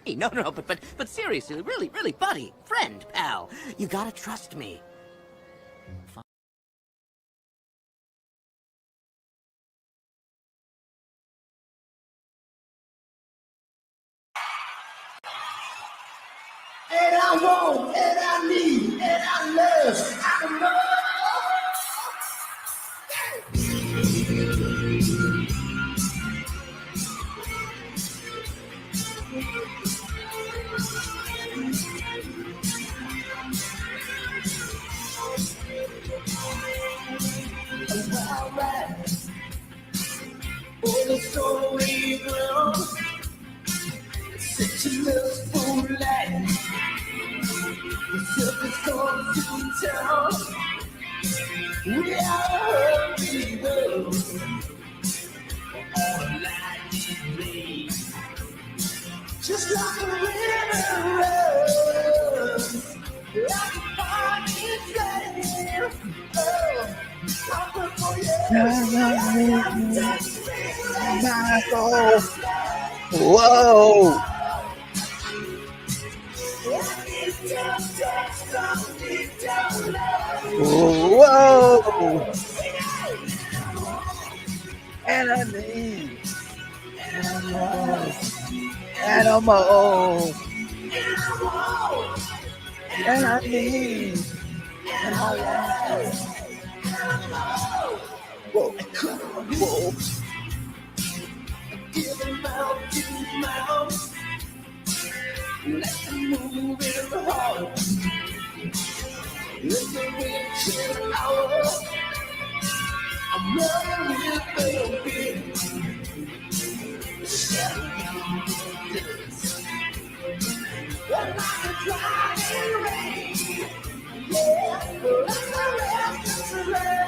No, but seriously, really, buddy, friend, pal, you gotta trust me. And I want, and I need, and I love, I love. For the story grows, such a lustful life. The circus comes to town. We are people on a lightning blade. Just like a river runs, like a fire flame. Oh, comfort for you. Michael. Whoa. Whoa. And I need animal. And I need whoa. Whoa. Give them mouth to mouth. Let them move in the heart. Let them reach an hour. I'm running with the beat. Well, like a driving rain. Yeah, like a restless rain.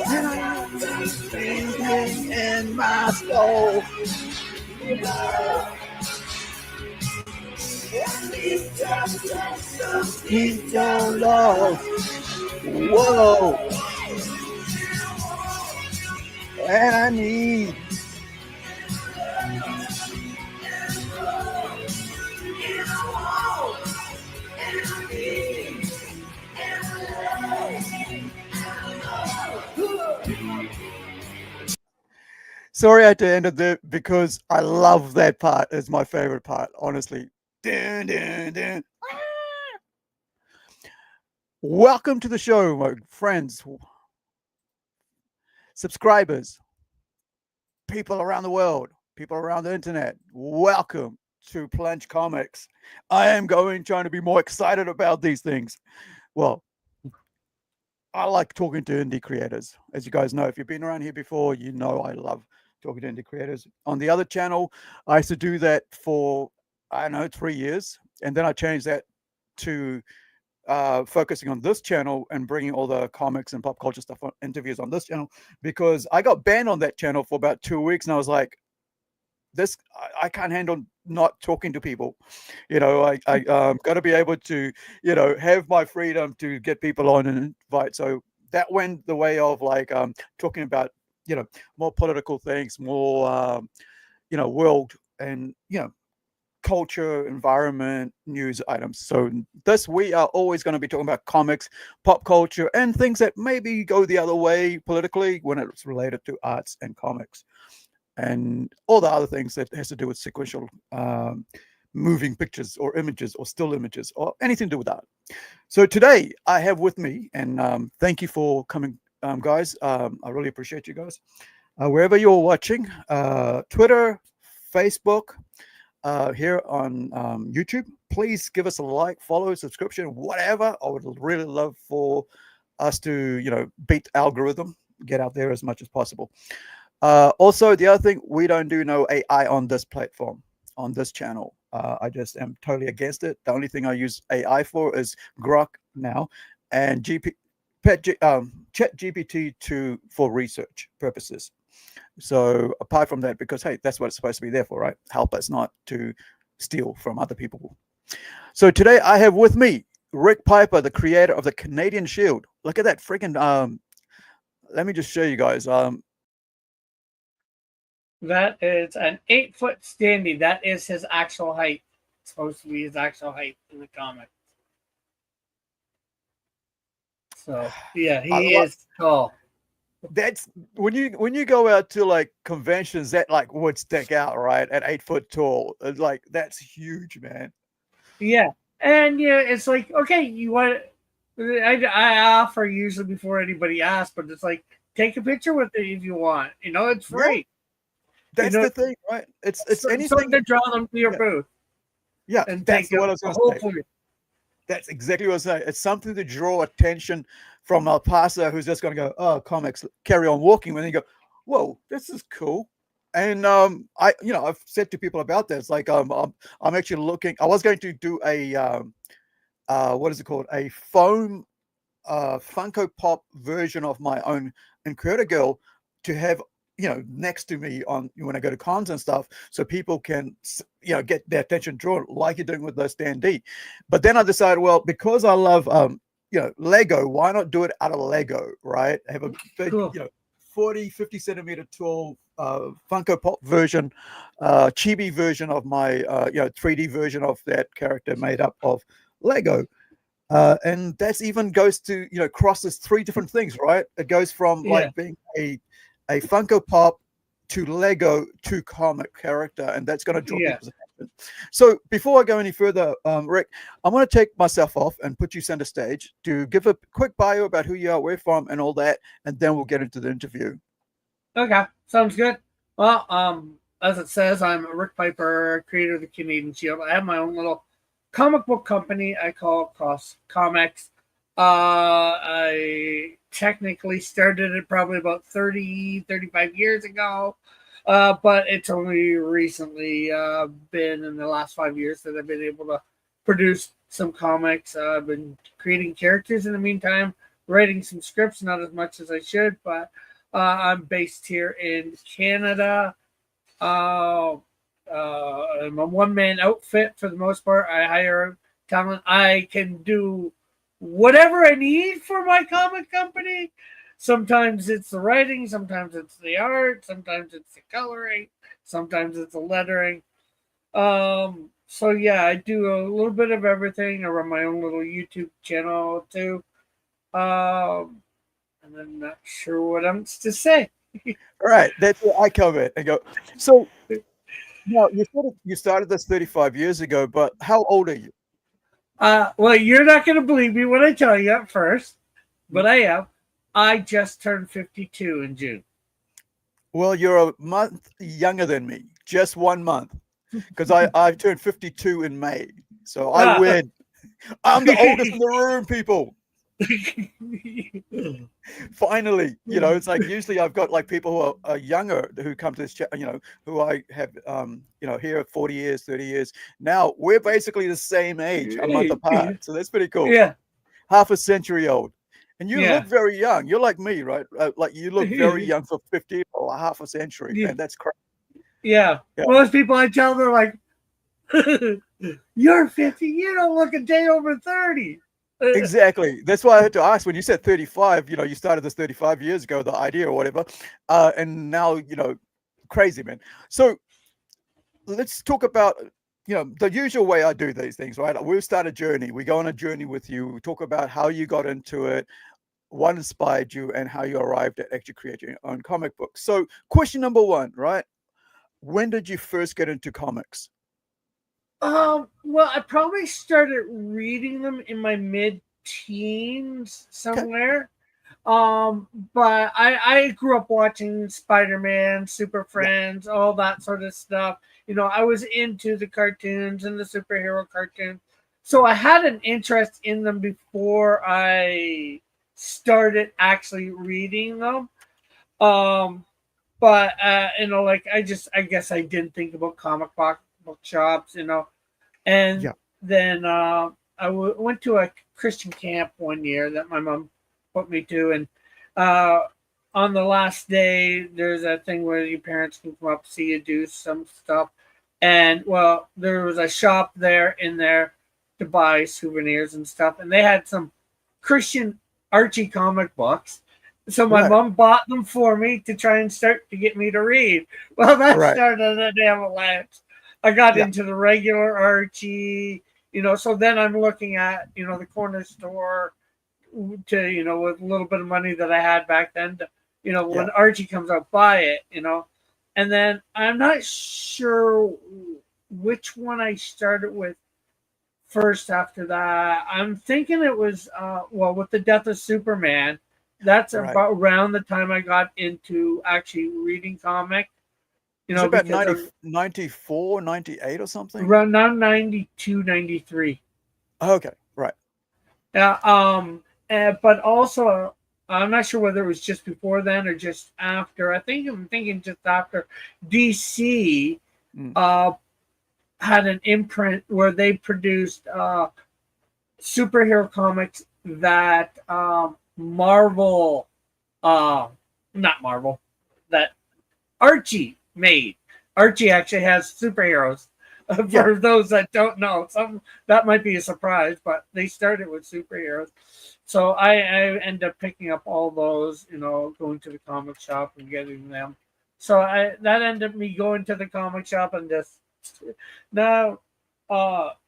And I'm singing in my soul. Need your love. Whoa. And I need Sorry I had to end it there because I love that part. It's my favorite part, honestly. Dun, dun, dun. Welcome to the show, my friends, subscribers, people around the world, people around the internet. Welcome to Plunge Comics. I am trying to be more excited about these things. Well, I like talking to indie creators. As you guys know, if you've been around here before, you know I love talking to indie creators. On the other channel, I used to do that for, I don't know, 3 years. And then I changed that to focusing on this channel and bringing all the comics and pop culture stuff on interviews on this channel, because I got banned on that channel for about 2 weeks. And I was like, I can't handle not talking to people. I got to be able to, have my freedom to get people on and invite. So that went the way of like talking about, more political things, more, world and, culture, environment, news items. So we are always going to be talking about comics, pop culture, and things that maybe go the other way politically when it's related to arts and comics, and all the other things that has to do with sequential moving pictures or images or still images or anything to do with that. So today I have with me, and thank you for coming, guys. I really appreciate you guys. Wherever you're watching, Twitter, Facebook, here on YouTube, please give us a like, follow, subscription, whatever. I would really love for us to, beat algorithm, get out there as much as possible. Also, the other thing, we don't do no AI on this platform, on this channel. I just am totally against it. The only thing I use AI for is Grok now and ChatGPT for research purposes. So apart from that, because hey, that's what it's supposed to be there for, right? Help us not to steal from other people. So today I have with me Rick Piper, the creator of the Canadian Shield. Look at that freaking let me just show you guys. That is an 8-foot standing. That is his actual height. It's supposed to be his actual height in the comic. So yeah, I he love is tall. that's when you go out to like conventions that like would stick out, right? At 8 foot tall. It's like that's huge, man. Yeah, and yeah, it's like okay, you want. I offer usually before anybody asks, but it's like take a picture with it if you want. It's Yeah, free. You that's know, the thing, right? It's something anything. to draw them to your Yeah, booth yeah, and that's take what a I was gonna say. hopefully. That's exactly what I was saying. It's something to draw attention from El Paso who's just gonna go, oh, comics, carry on walking. When they go, whoa, this is cool. And I've said to people about this, like I'm actually looking. I was going to do a what is it called? A foam Funko Pop version of my own Incredible Girl to have next to me on when I go to cons and stuff, so people can get their attention drawn like you're doing with those Stan D. But then I decided, well, because I love Lego, why not do it out of Lego, right? Have a big Cool. 40-50 centimeter tall Funko Pop version, chibi version of my 3D version of that character made up of Lego. And that's even goes to crosses three different things, right? It goes from Yeah, like being a Funko Pop to Lego to comic character, and that's going to draw yeah. people's attention. So before I go any further, Rick, I'm going to take myself off and put you center stage to give a quick bio about who you are, where from, and all that, and then we'll get into the interview. Okay, sounds good. Well, as it says, I'm Rick Piper, creator of the Canadian Shield. I have my own little comic book company I call Cross Comics. I technically started it probably about 35 years ago, but it's only recently been in the last 5 years that I've been able to produce some comics. I've been creating characters in the meantime, writing some scripts, not as much as I should, but I'm based here in Canada. Uh, I'm a one-man outfit for the most part. I hire talent. I can do whatever I need for my comic company. Sometimes it's the writing, sometimes it's the art, sometimes it's the coloring, sometimes it's the lettering. So yeah, I do a little bit of everything. I run my own little YouTube channel too. And I'm not sure what else to say. All right, that's where I come in and go. So now you started this 35 years ago, but how old are you? Well, you're not going to believe me when I tell you at first, but I am. I just turned 52 in June. Well, you're a month younger than me, just 1 month, because I turned 52 in May, so I win. I'm the oldest in the room, people. Finally, it's like usually I've got like people who are younger who come to this chat, who I have, here at 40 years, 30 years. Now we're basically the same age, a month apart. So that's pretty cool. Yeah. Half a century old. And you Yeah. look very young. You're like me, right? Like you look very young for 50 or half a century. Yeah. Man, that's crazy. Yeah. Most people I tell, they're like, you're 50. You don't look a day over 30. Exactly. That's why I had to ask when you said 35, you started this 35 years ago, the idea or whatever. And now, crazy, man. So let's talk about, the usual way I do these things, right? We'll start a journey. We go on a journey with you. We talk about how you got into it, what inspired you, and how you arrived at actually creating your own comic book. So question number one, right? When did you first get into comics? Well, I probably started reading them in my mid-teens somewhere. Okay. But I grew up watching Spider-Man, Super Friends, all that sort of stuff. I was into the cartoons and the superhero cartoons. So I had an interest in them before I started actually reading them. But like I guess I didn't think about comic book shops, and then went to a Christian camp one year that my mom put me to, and on the last day there's a thing where your parents can come up, see you do some stuff, and well, there was a shop in there to buy souvenirs and stuff, and they had some Christian Archie comic books, So my Right. mom bought them for me to try and start to get me to read. Well, that Right. started an avalanche. I got Yeah. into the regular Archie, so then I'm looking at, the corner store to, with a little bit of money that I had back then, to, Yeah. when Archie comes out, buy it. And then I'm not sure which one I started with first after that. I'm thinking it was, with the death of Superman. That's Right. about around the time I got into actually reading comic, Is it about because 90, of 94, 98 or something? around now 92, 93. Okay. Right. Yeah, but also, I'm not sure whether it was just before then or just after. I'm thinking just after. DC Mm. had an imprint where they produced superhero comics that Marvel, uh, not Marvel, that Archie made. Archie actually has superheroes. Yeah. For those that don't know, some that might be a surprise, but they started with superheroes. So I end up picking up all those, going to the comic shop and getting them. So that ended up me going to the comic shop and just now,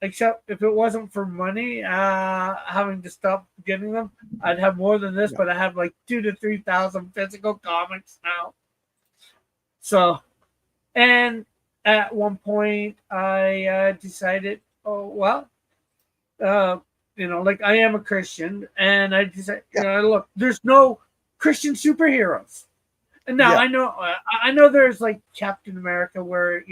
except if it wasn't for money, having to stop getting them, I'd have more than this. Yeah. But I have like 2,000 to 3,000 physical comics now. So, and at one point, I decided, oh well, uh, like I am a Christian, and I decided, Yeah. look, there's no Christian superheroes. And now Yeah. I know there's like Captain America, where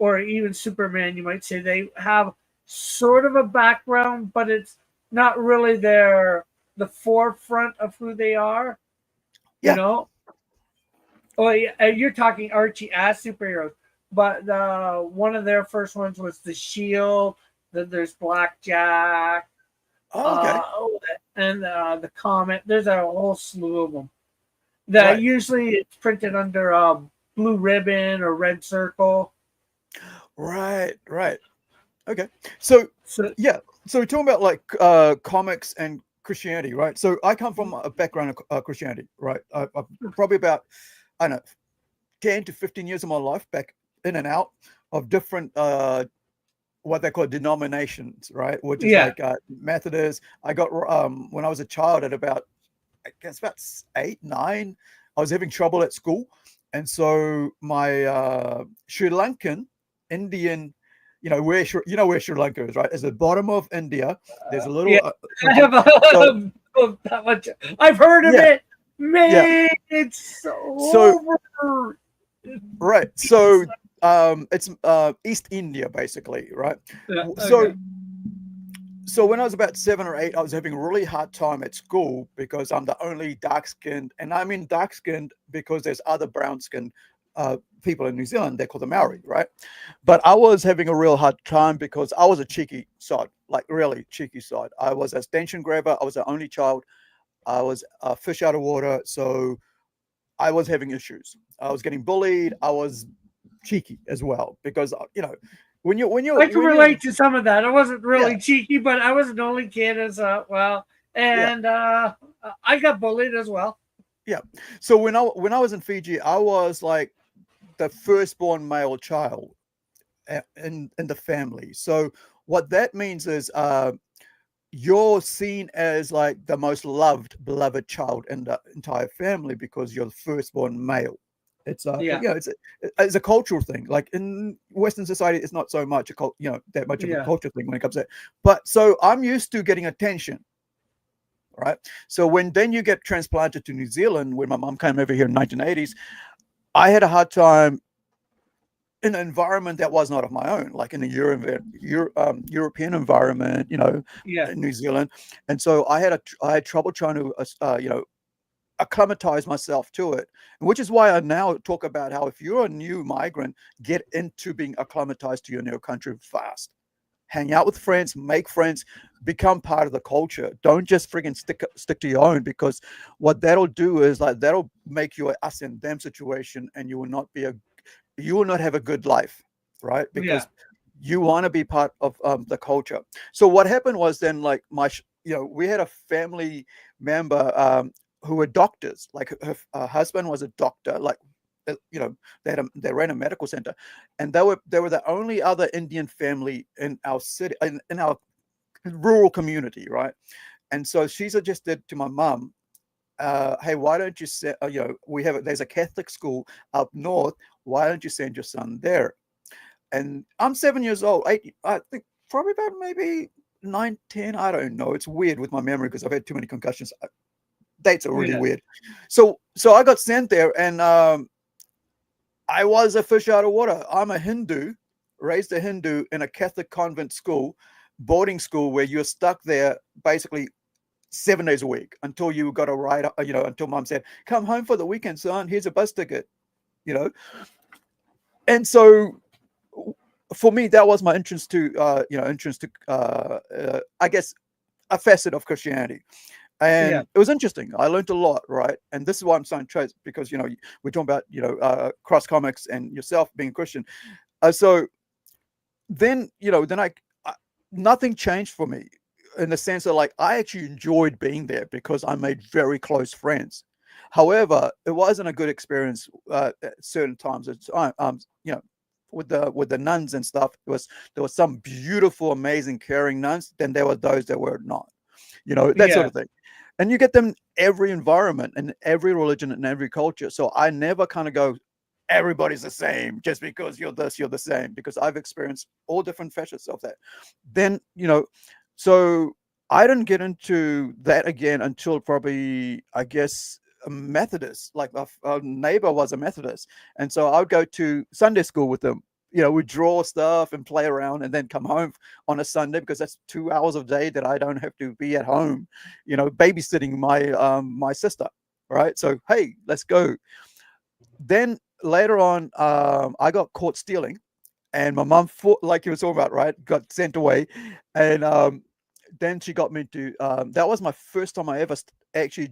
or even Superman. You might say they have sort of a background, but it's not really the forefront of who they are. You Yeah. know, Oh, yeah, you're talking Archie as superheroes, but one of their first ones was the Shield. Then there's Blackjack, Oh, okay. and the Comet. There's a whole slew of them. That Right. usually it's printed under blue ribbon or red circle. Right. Right. Okay. So So yeah. So we're talking about like comics and Christianity, right? So I come from a background of Christianity, right? I've probably about, I don't know, 10 to 15 years of my life back in and out of different what they call denominations, right? Which is yeah, like Methodist. I got when I was a child at about, I guess about 8, 9, I was having trouble at school, and so my Sri Lankan Indian, where Sri Lanka is, right? It's the bottom of India. There's a yeah. little I country. have So that much. I've heard of yeah, it. yeah. Man, it's so So over. right. So it's East India basically, right? Yeah, So okay. so when I was about 7 or 8, I was having a really hard time at school because I'm the only dark skinned, and I mean dark skinned because there's other brown skinned people in New Zealand. They call them Maori, right? But I was having a real hard time because I was a cheeky sod, like really cheeky sod. I was a attention grabber. I was the only child. I was a fish out of water, so I was having issues. I was getting bullied. I was cheeky as well because I can when you're relate to some of that. I wasn't yeah, really cheeky, but I was an only kid as well, yeah. and I got bullied as well. Yeah. So when I was in Fiji, I was like the firstborn male child in the family. So what that means is you're seen as like the most beloved child in the entire family because you're the firstborn male. It's Yeah, it's a cultural thing. Like in Western society, it's not so much that much of a yeah, culture thing when it comes to it. But so I'm used to getting attention, right? So when then you get transplanted to New Zealand, when my mom came over here in 1980s, I had a hard time in an environment that was not of my own, like in a European environment, yeah, in New Zealand, and so I had trouble trying to acclimatize myself to it, which is why I now talk about how if you're a new migrant, get into being acclimatized to your new country fast. Hang out with friends, make friends, become part of the culture. Don't just friggin' stick to your own, because what that'll do is like that'll make you a us and them situation, and you will not have a good life, right? yeah, Because you want to be part of the culture. So what happened was then, like we had a family member. who were doctors. Like her husband was a doctor. Like they ran a medical center, and they were the only other Indian family in our city, in our rural community, right? And so she suggested to my mum, hey, why don't you send, there's a Catholic school up north. Why don't you send your son there? And I'm 7 years old, I think probably about maybe 9, 10. I don't know. It's weird with my memory because I've had too many concussions. Dates are really weird. So I got sent there, and I was a fish out of water. I'm a Hindu, raised a Hindu in a Catholic convent school, boarding school, where you're stuck there basically 7 days a week until you got a ride, until mom said, come home for the weekend, son, here's a bus ticket, And so for me, that was my entrance to, I guess, a facet of Christianity. And it was interesting. I learned a lot, right? And this is why I'm starting trades, because, we're talking about, Cross Comics and yourself being Christian. So then, nothing changed for me, in the sense that, like, I actually enjoyed being there because I made very close friends. However, it wasn't a good experience at certain times. With the nuns and stuff, there was some beautiful, amazing, caring nuns. Then there were those that were not, that sort of thing. And you get them in every environment and every religion and every culture. So I never kind of go, everybody's the same just because you're this, you're the same, because I've experienced all different facets of that. Then, so I didn't get into that again until probably, I guess, a Methodist. Like a neighbor was a Methodist. And so I would go to Sunday school with them. We draw stuff and play around and then come home on a Sunday, because that's 2 hours of day that I don't have to be at home, babysitting my sister. Right. So, hey, let's go. Then later on, I got caught stealing, and my mom, like you were talking about, right, got sent away. And then she got me to, that was my first time I ever actually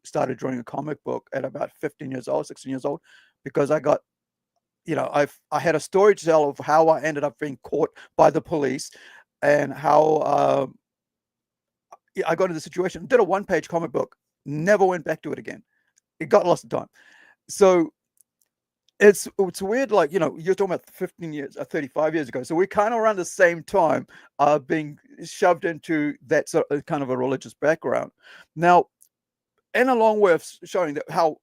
started drawing a comic book at about 15 years old, 16 years old, because I got, I had a story to tell of how I ended up being caught by the police, and how I got into the situation. Did a 1-page comic book, never went back to it again. It got lost in time. So it's weird, like, you're talking about 15 years, 35 years ago. So we kind of around the same time being shoved into that sort of kind of a religious background. Now, and a long way of showing that how,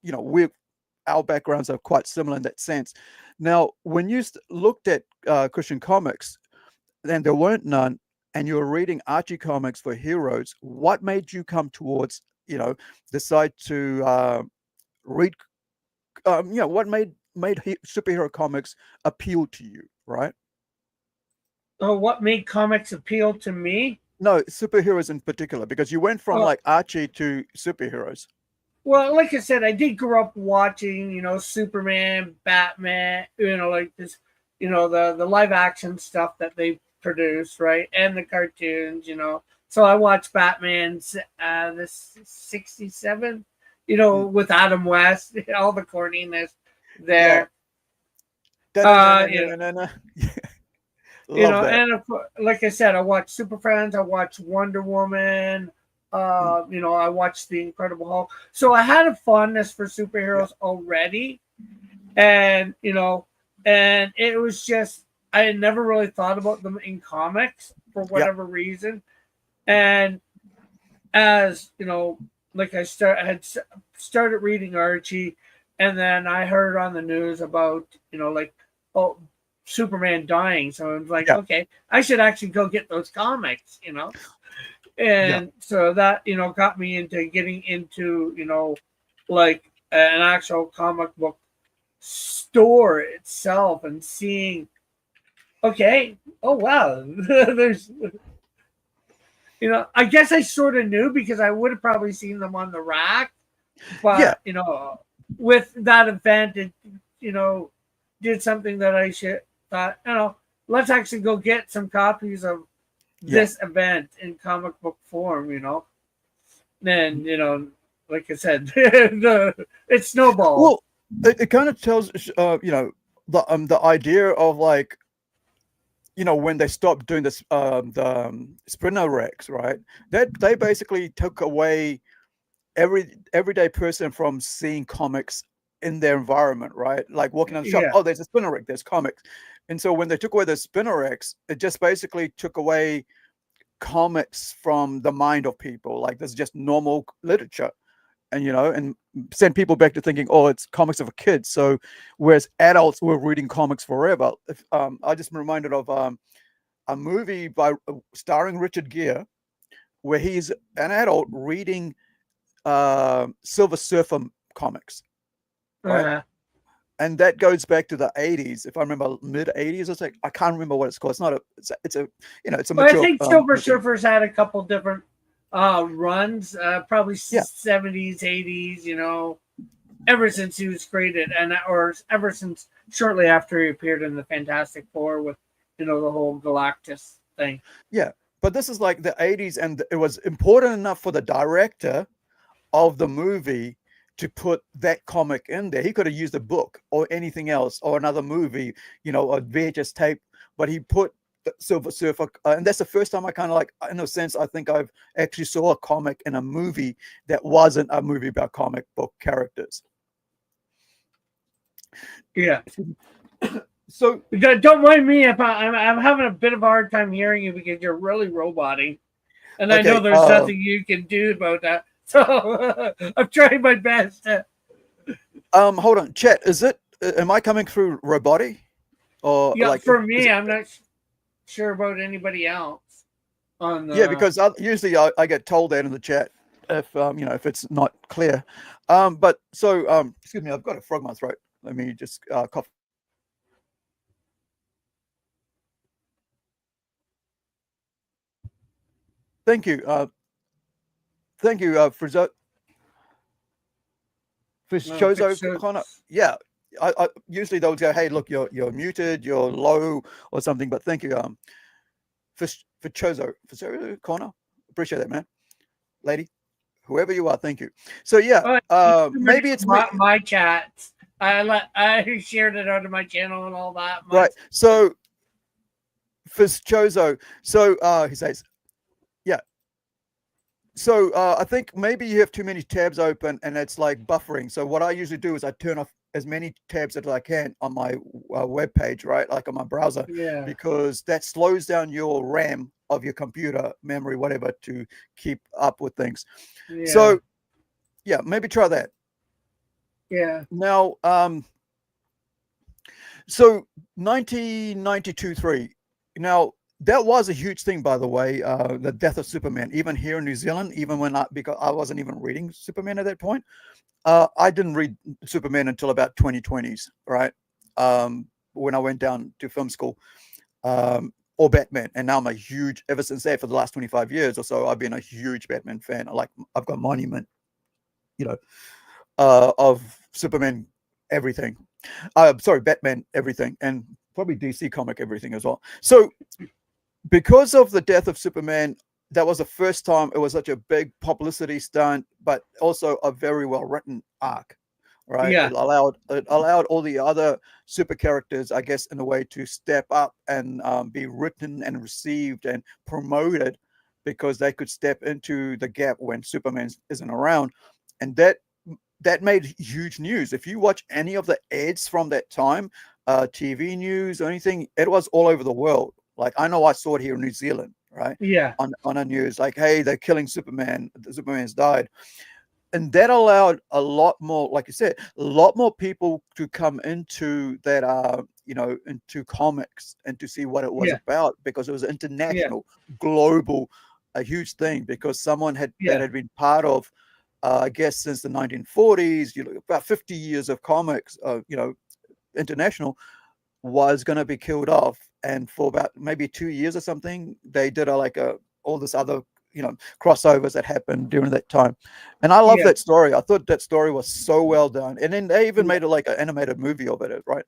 our backgrounds are quite similar in that sense. Now, when you looked at Christian comics, then there weren't none, and you were reading Archie comics for heroes, what made you come towards, decide to read, what made superhero comics appeal to you, right? Oh, what made comics appeal to me? No, superheroes in particular, because you went from like Archie to superheroes. Well, like I said, I did grow up watching, Superman, Batman, like this, the live action stuff that they produce, right? And the cartoons, So I watched Batman's the 67, with Adam West, all the corniness there. And of course, like I said, I watched Super Friends, I watched Wonder Woman, I watched The Incredible Hulk. So I had a fondness for superheroes already. And, and it was just, I had never really thought about them in comics for whatever reason. And as, like I had started reading Archie, and then I heard on the news about, Superman dying. So I was like, okay, I should actually go get those comics, And so that, got me into getting into, like an actual comic book store itself, and seeing, okay, oh wow, there's, I guess I sort of knew, because I would have probably seen them on the rack, but with that event, it, did something that I thought, let's actually go get some copies of this event in comic book form, Then, like I said, it snowballed. Well, it kind of tells, the idea of, like, when they stopped doing this, the Sprinter Rex, right? That they basically took away everyday person from seeing comics in their environment, right? Like walking down the shop, Yeah. oh, there's a spinner rack, there's comics. And so when they took away the spinner racks, it just basically took away comics from the mind of people. Like there's just normal literature, and and send people back to thinking, oh, it's comics of a kid. So whereas adults were reading comics forever, I just reminded of a movie by starring Richard Gere, where he's an adult reading Silver Surfer comics, right? Uh, And that goes back to the 80s, if I remember, mid 80s. It's like I can't remember what it's called. It's not a. It's a. It's a but I mature. think Silver mature- Surfer's had a couple different runs, probably Yeah. 70s, 80s, ever since he was created, or ever since shortly after he appeared in the Fantastic Four with, the whole Galactus thing. Yeah, but this is like the 80s, and it was important enough for the director of the movie to put that comic in there. He could have used a book or anything else or another movie, a VHS tape, but he put the Silver Surfer, and that's the first time I kind of like, in a sense, I think I've actually saw a comic in a movie that wasn't a movie about comic book characters. Yeah. So Don't mind me if I'm having a bit of a hard time hearing you because you're really roboting, and I know Okay, there's nothing you can do about that. So I'm trying my best. hold on, chat. Am I coming through robotic? Or Yeah, like for me, I'm not sure about anybody else. On the, yeah, because usually I get told that in the chat if if it's not clear. But so excuse me, I've got a frog in my throat. Let me just cough. Thank you. Thank you, Frizo. Chozo Connor. Yeah. I usually they'll go, hey, look, you're muted, you're low or something. But thank you, for Chozo Connor. Appreciate that, man. Lady, whoever you are, thank you. So yeah, maybe it's my chats. I shared it onto my channel and all that. Right. So for Chozo, so he says, yeah. So I think maybe you have too many tabs open and it's like buffering. So what I usually do is I turn off as many tabs as I can on my web page, right? Like on my browser, Yeah. because that slows down your RAM of your computer, memory, whatever, to keep up with things. Yeah. So yeah, maybe try that. Yeah. Now, so 1992-3. Now that was a huge thing, by the way, the death of Superman. Even here in New Zealand, even because I wasn't even reading Superman at that point. I didn't read Superman until about 2020s, right? When I went down to film school, or Batman, and now I'm a huge. Ever since that, for the last 25 years or so, I've been a huge Batman fan. I've got monument, of Superman everything. Sorry, Batman everything, and probably DC comic everything as well. So because of the death of Superman, that was the first time it was such a big publicity stunt, but also a very well written arc, right? Yeah. It allowed all the other super characters, I guess, in a way, to step up and be written and received and promoted, because they could step into the gap when Superman isn't around, and that made huge news. If you watch any of the ads from that time, TV news or anything, it was all over the world. Like I know I saw it here in New Zealand, right? Yeah. On a news, like, hey, they're killing Superman. Superman's died. And that allowed a lot more, like you said, a lot more people to come into that, into comics and to see what it was about, because it was international, global, a huge thing, because someone that had been part of, I guess, since the 1940s, about 50 years of comics, international, was going to be killed off. And for about maybe 2 years or something, they did all this other, crossovers that happened during that time. And I love that story. I thought that story was so well done. And then they even made it like an animated movie of it, right?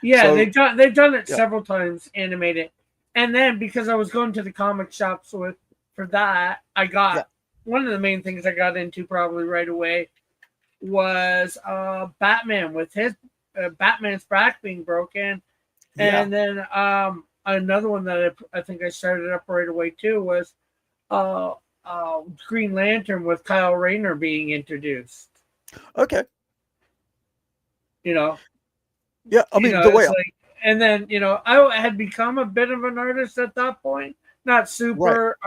Yeah, So, they've done it several times, animated. And then because I was going to the comic shops for that, I got one of the main things I got into probably right away was Batman, with his Batman's back being broken. And then another one that I think I started up right away too was Green Lantern with Kyle Rayner being introduced. Okay. You know, Yeah. I mean, the way. it's like, and then I had become a bit of an artist at that point, not Right. super,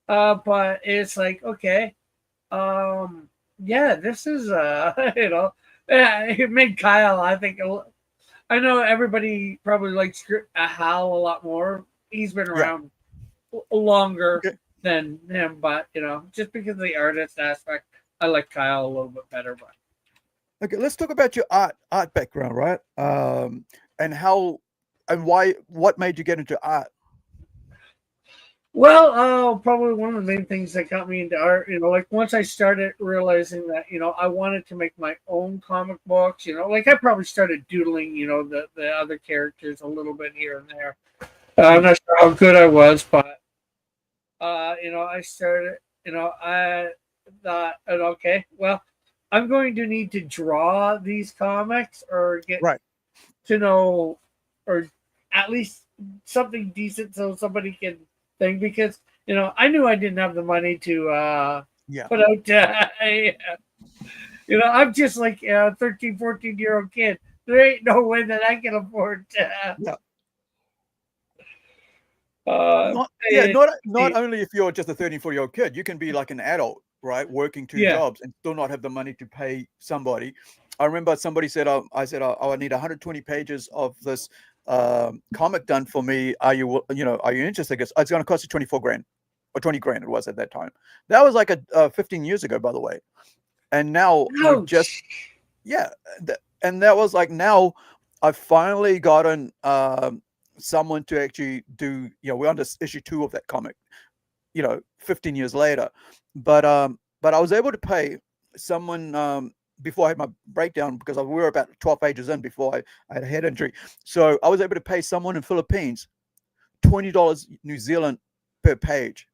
but it's like, okay, yeah, this is yeah, it made Kyle. I think I know everybody probably likes Hal a lot more. He's been Yeah. around longer Okay. than him, but just because of the artist aspect, I like Kyle a little bit better. But Okay. Let's talk about your art background, right? And how and why. What made you get into art? well, probably one of the main things that got me into art, like once I started realizing that, I wanted to make my own comic books, like I probably started doodling, the other characters a little bit here and there. I'm not sure how good I was, but I started, I thought, okay, well, I'm going to need to draw these comics or get Right. to know, or at least something decent so somebody can think, because I knew I didn't have the money to Yeah. put out I'm just like a 13, 14-year-old kid. There ain't no way that I can afford to Yeah. Not yeah. pay Not only if you're just a 13, 14-year-old kid, you can be like an adult, right, working two yeah. jobs and still not have the money to pay somebody. I remember somebody said, I said, oh, I need 120 pages of this comic done for me. Are you interested? It's going to cost you 24 grand or 20 grand. It was at that time. That was like 15 years ago, by the way. And now we've just, Ouch. yeah. And that was like, now I've finally gotten someone to actually do, we're on this issue 2 of that comic, 15 years later. But I was able to pay someone before I had my breakdown, because we were about 12 pages in before I had a head injury. So I was able to pay someone in Philippines $20 New Zealand per page.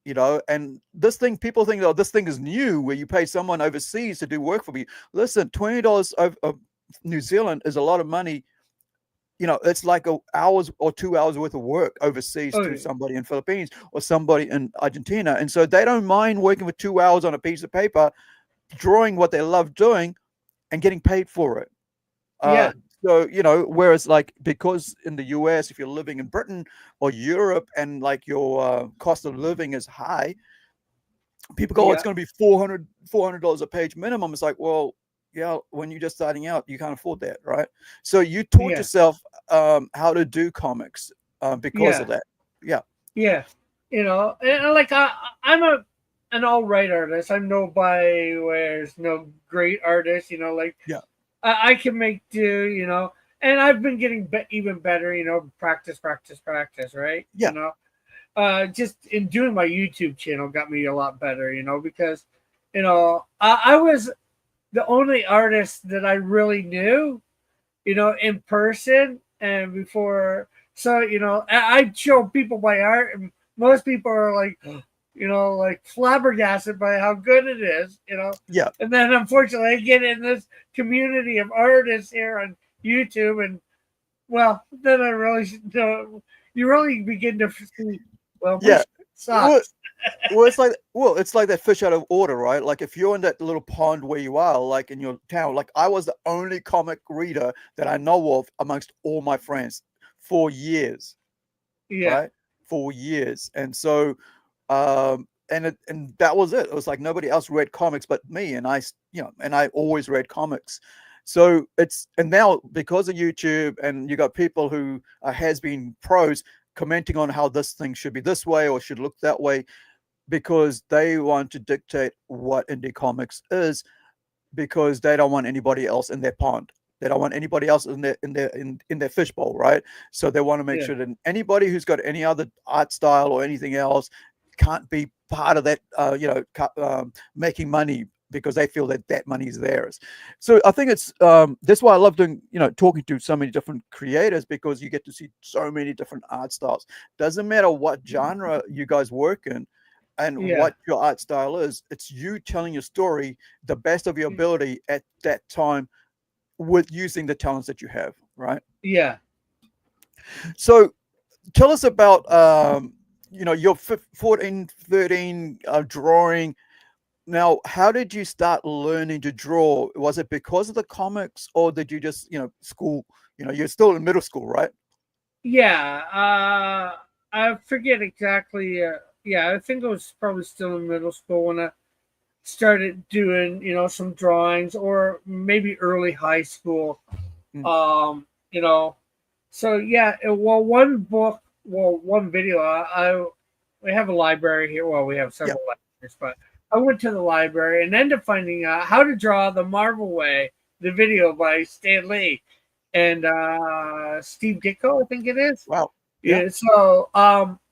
And this thing, people think, oh, this thing is new, where you pay someone overseas to do work for me. Listen, $20 of New Zealand is a lot of money. It's like hours or 2 hours worth of work overseas Oh, to somebody in Philippines or somebody in Argentina. And so they don't mind working for 2 hours on a piece of paper, drawing what they love doing and getting paid for it. yeah. So, whereas like, because in the US, if you're living in Britain or Europe and like your cost of living is high, people go, oh, it's Yeah. going to be $400 a page minimum. It's like, well, yeah, when you're just starting out, you can't afford that, right? So you taught Yeah. yourself how to do comics because Yeah. of that. Yeah. Yeah. And like I'm an all right artist. I'm nobody where's no great artist, like Yeah. I can make do, and I've been getting even better, practice, practice, practice, right? Yeah. Just in doing my YouTube channel got me a lot better, because, I was the only artist that I really knew, in person and before. So, I show people my art, and most people are like, like flabbergasted by how good it is, Yeah. And then unfortunately, I get in this community of artists here on YouTube, and well, then I really, you really begin to see, well, my Yeah. shit Well, sucks. it's like that fish out of water, right? Like if you're in that little pond where you are, like in your town, like I was the only comic reader that I know of amongst all my friends for years, Yeah, right? For years. And so and that was it. It was like nobody else read comics but me, and I always read comics. So and now because of YouTube, and you got people who has been pros commenting on how this thing should be this way or should look that way, because they want to dictate what indie comics is, because they don't want anybody else in their pond. They don't want anybody else in their fishbowl, right? So they want to make yeah, sure that anybody who's got any other art style or anything else can't be part of that, making money, because they feel that that money is theirs. So I think it's that's why I love doing, talking to so many different creators, because you get to see so many different art styles. Doesn't matter what genre you guys work in and yeah, what your art style is. It's you telling your story the best of your ability at that time, with using the talents that you have, right? yeah. So tell us about you're 14, 13, drawing. Now, how did you start learning to draw? Was it because of the comics, or did you just, school? You're still in middle school, right? Yeah, I forget exactly. Yeah, I think I was probably still in middle school when I started doing, some drawings, or maybe early high school. Mm, Um, you know, so yeah. Well, one book, one video. We have a library here. Well, we have yeah. several libraries, but I went to the library and ended up finding out how to draw the Marvel Way, the video by Stan Lee and Steve Ditko, I think it is. Wow. Yeah. Yeah. So,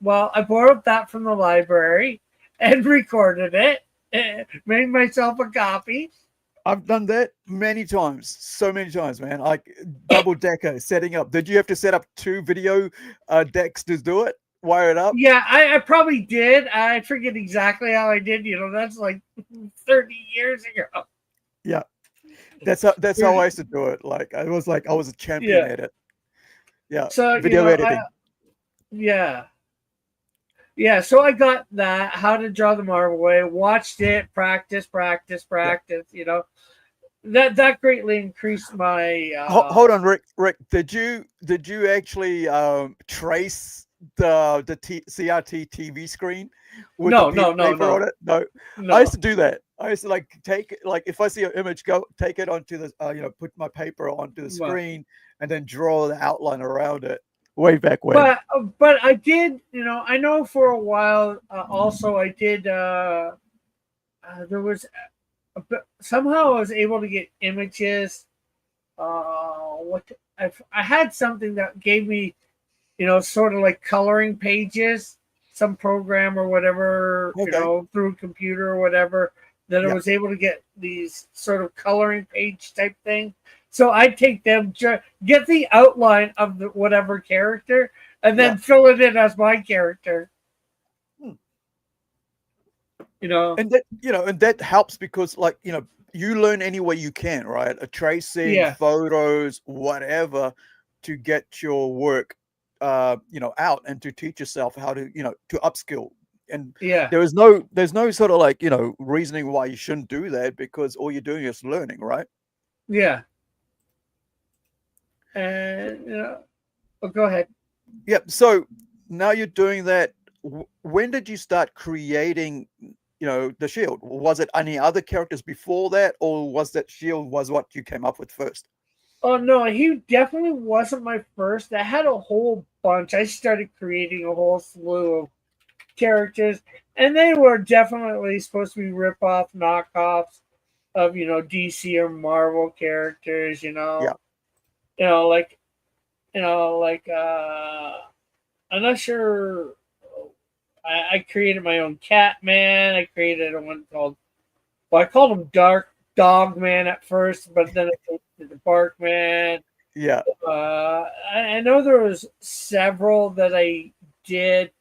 well, I borrowed that from the library and recorded it, made myself a copy. I've done that many times, so many times, man. Like double decker setting up. Did you have to set up two video decks to do it? Wire it up? Yeah, I probably did. I forget exactly how I did. That's like 30 years ago. Yeah. That's how I used to do it. I was a champion Yeah. at it. Yeah. So, Video editing. yeah. Yeah, so I got that, how to draw the Marvel Way, watched it, Yeah. practice, That greatly increased my Hold on, Rick. Rick, did you actually trace the CRT TV screen with the no, no, no, paper on no, it? No, I used no. to do that. I used to like take like if I see an image, go take it onto the put my paper onto the But screen and then draw the outline around it. Way back when. but I did, I know for a while also I did there was somehow I was able to get images. I had something that gave me, sort of like coloring pages, some program or whatever, Okay. through a computer or whatever, that I Yeah. was able to get these sort of coloring page type thing. So I'd take them, get the outline of the whatever character, and Yeah. then fill it in as my character. Hmm. You know, And that helps because you learn any way you can, right? A tracing, yeah, photos, whatever, to get your work out and to teach yourself how to to upskill. And yeah, there's no sort of reasoning why you shouldn't do that because all you're doing is learning, right? yeah. And oh, go ahead. Yep. So now you're doing that. When did you start creating the shield? Was it any other characters before that, or was that shield was what you came up with first? Oh no, he definitely wasn't my first. I had a whole bunch. I started creating a whole slew of characters, and they were definitely supposed to be rip-off knockoffs of DC or Marvel characters. Yeah. You know, like like I'm not sure. I created my own Catman. I created a one called, well, I called him Dark Dog Man at first, but then I changed it to Bark Man. Yeah. I know there was several that I did.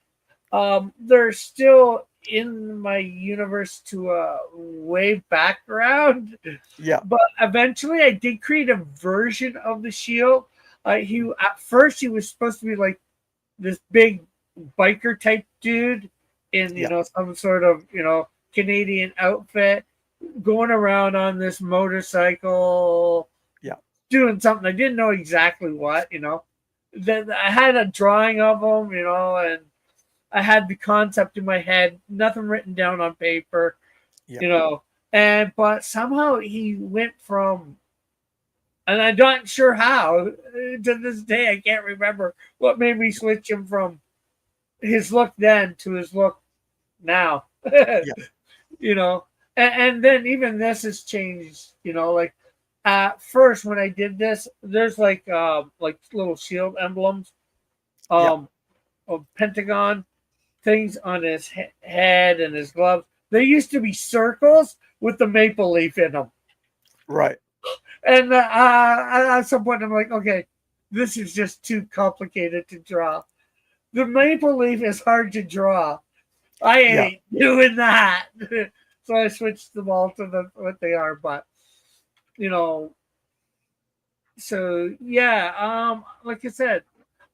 They're still in my universe to a way background, Yeah. but eventually I did create a version of the shield. He at first he was supposed to be like this big biker type dude in Yeah. some sort of Canadian outfit, going around on this motorcycle, Yeah. doing something. I didn't know exactly what. Then I had a drawing of him, and I had the concept in my head, nothing written down on paper, Yeah. and but somehow he went from, and I'm not sure how, to this day I can't remember what made me switch him from his look then to his look now. Yeah. And then even this has changed. Like at first when I did this, there's like little shield emblems, Yeah. of Pentagon things on his head and his gloves. They used to be circles with the maple leaf in them. Right. And at some point, I'm like, okay, this is just too complicated to draw. The maple leaf is hard to draw. I Yeah. ain't doing that. So I switched them all to what they are. But so yeah, like I said,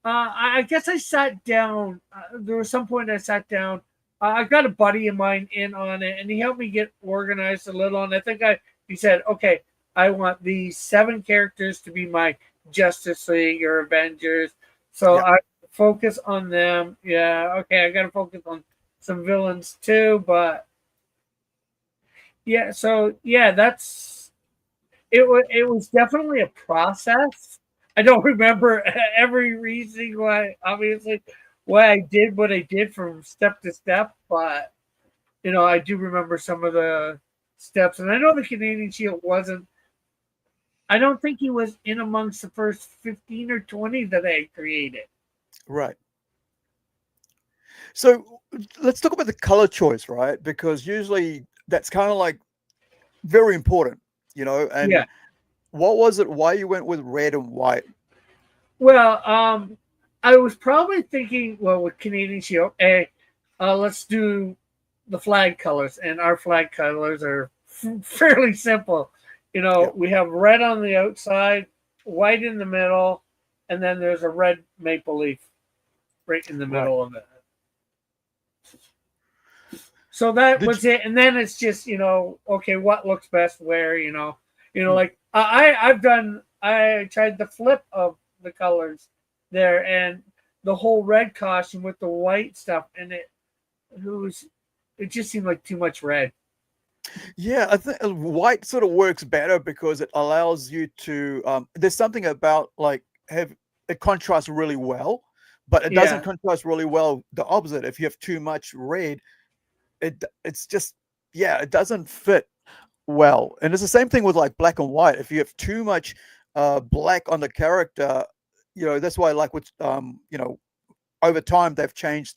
I guess I sat down. There was some point I sat down. I got a buddy of mine in on it, and he helped me get organized a little. And I think he said, okay, I want these 7 characters to be my Justice League or Avengers. So Yeah. I focus on them. Yeah, okay, I got to focus on some villains too. But yeah, so yeah, that's it. Was definitely a process. I don't remember every reason why, obviously, why I did what I did from step to step, but I do remember some of the steps. And I know the Canadian Shield wasn't. I don't think he was in amongst the first 15 or 20 that I created. Right. So let's talk about the color choice, right? Because usually that's kind of like very important, and Yeah. what was it? Why you went with red and white? Well, I was probably thinking, well, with Canadian Shield, let's do the flag colors, and our flag colors are fairly simple. Yeah. We have red on the outside, white in the middle, and then there's a red maple leaf right in the Right. middle of it. So that Did was it, and then it's just okay, what looks best where like I tried the flip of the colors there, and the whole red costume with the white stuff, and it just seemed like too much red. Yeah, I think white sort of works better because it allows you to. There's something about like it contrasts really well, but it doesn't Yeah, contrast really well the opposite. If you have too much red, it's just it doesn't fit well. And it's the same thing with like black and white. If you have too much black on the character, that's why like with over time they've changed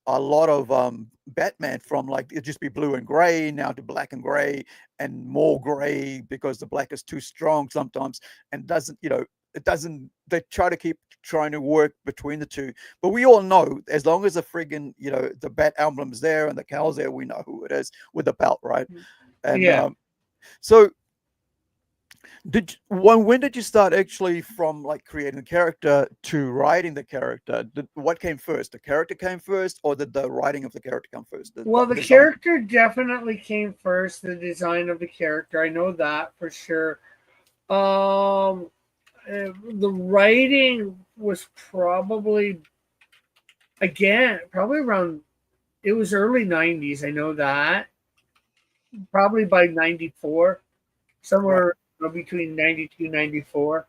a lot of Batman from like it just be blue and gray now to black and gray and more gray because the black is too strong sometimes and doesn't it doesn't they try to keep trying to work between the two, but we all know as long as the friggin the Bat emblem's there and the cow's there, we know who it is with the belt, right? And yeah. so when did you start actually from like creating the character to writing the character? What came first? The character came first, or did the writing of the character come first? Well, the Design. character definitely came first. The design of the character, I know that for sure. The writing was probably around. It was early '90s. I know that. Probably by '94, Right. somewhere between '92 '94.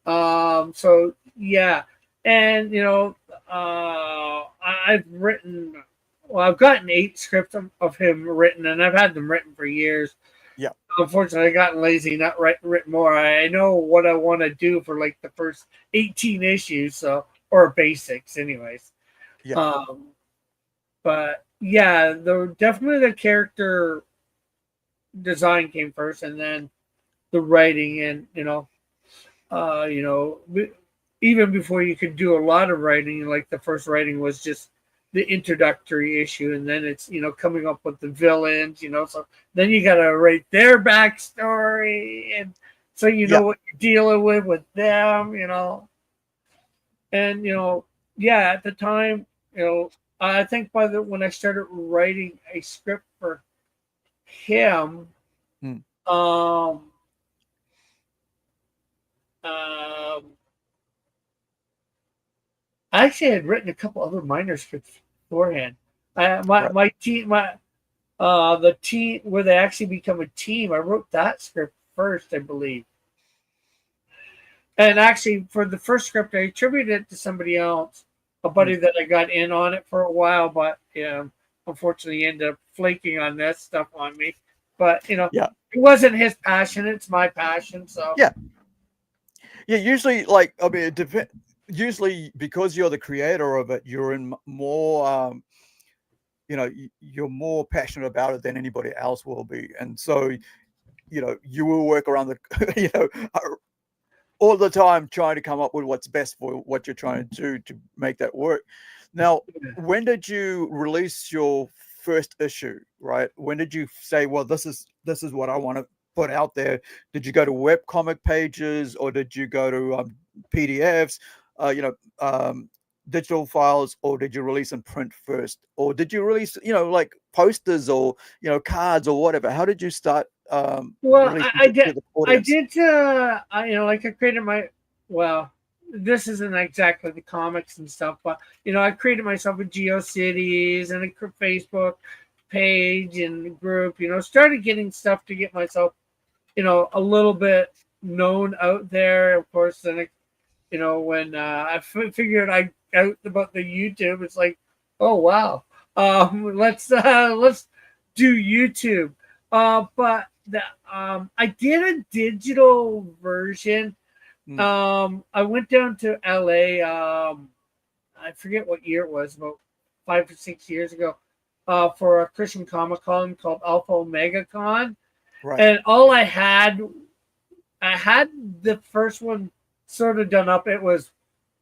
So yeah, and I've written. Well, I've gotten 8 scripts of him written, and I've had them written for years. Yeah. Unfortunately, I've gotten lazy, not written more. I know what I want to do for like the first 18 issues, so or basics, anyways. Yeah. But yeah, definitely the character design came first, and then the writing, and even before you could do a lot of writing, like the first writing was just the introductory issue, and then it's coming up with the villains, so then you got to write their backstory, and so what you're dealing with them, and at the time, I think when I started writing a script for him, um I actually had written a couple other minor scripts beforehand. My team, the team where they actually become a team. I wrote that script first, I believe. And actually, for the first script, I attributed it to somebody else, a buddy that I got in on it for a while, but unfortunately, he ended up flaking on that stuff on me. But it wasn't his passion; it's my passion. So yeah. Usually, like I mean, usually because you're the creator of it, you're in more. You're more passionate about it than anybody else will be, and so you will work around the all the time trying to come up with what's best for what you're trying to do to make that work. Now, when did you release your first issue, right? When did you say, well, this is what I want to put out there? Did you go to web comic pages, or did you go to PDFs? digital files, or did you release in print first, or did you release like posters or cards or whatever? How did you start Well, releasing I to did. the I audience? did. Like I created my. Well, this isn't exactly the comics and stuff, but I created myself a GeoCities and a Facebook page and group. Started getting stuff to get myself, a little bit known out there. Of course, then when I figured out about the YouTube, it's like, oh wow, let's do YouTube. But I did a digital version. I went down to LA. I forget what year it was, about 5 or 6 years ago, for a Christian Comic Con called Alpha Omega Con, Right. and I had the first one sort of done up. It was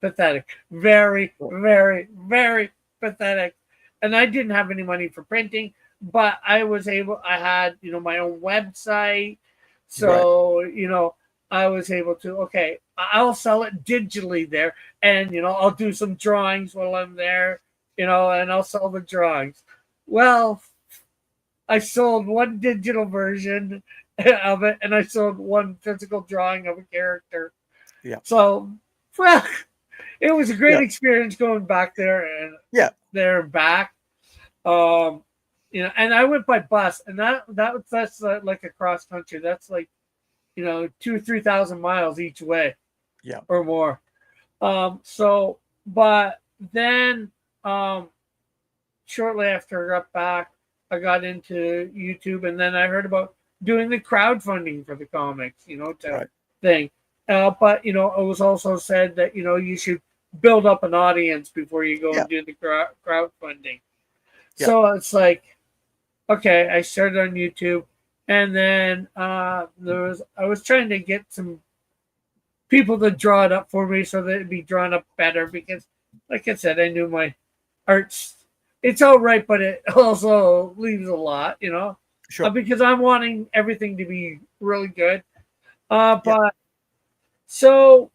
pathetic, very, very, very pathetic, and I didn't have any money for printing, but I was able. I had my own website, so I was able to. Okay, I'll sell it digitally there, and I'll do some drawings while I'm there, and I'll sell the drawings. Well, I sold one digital version of it, and I sold one physical drawing of a character. Yeah. So, well, it was a great Yeah. experience going back there and Yeah. there and back. And I went by bus, and that's like a cross country. That's like 2,000 or 3,000 miles each way. Yeah. Or more. But then shortly after I got back, I got into YouTube, and then I heard about doing the crowdfunding for the comics, thing. But it was also said that you should build up an audience before you go and do the crowdfunding. Yeah. So it's like, okay, I started on YouTube, and then I was trying to get some people to draw it up for me so that it'd be drawn up better, because, like I said, I knew my art's. It's all right, but it also leaves a lot, Sure. because I'm wanting everything to be really good. But so,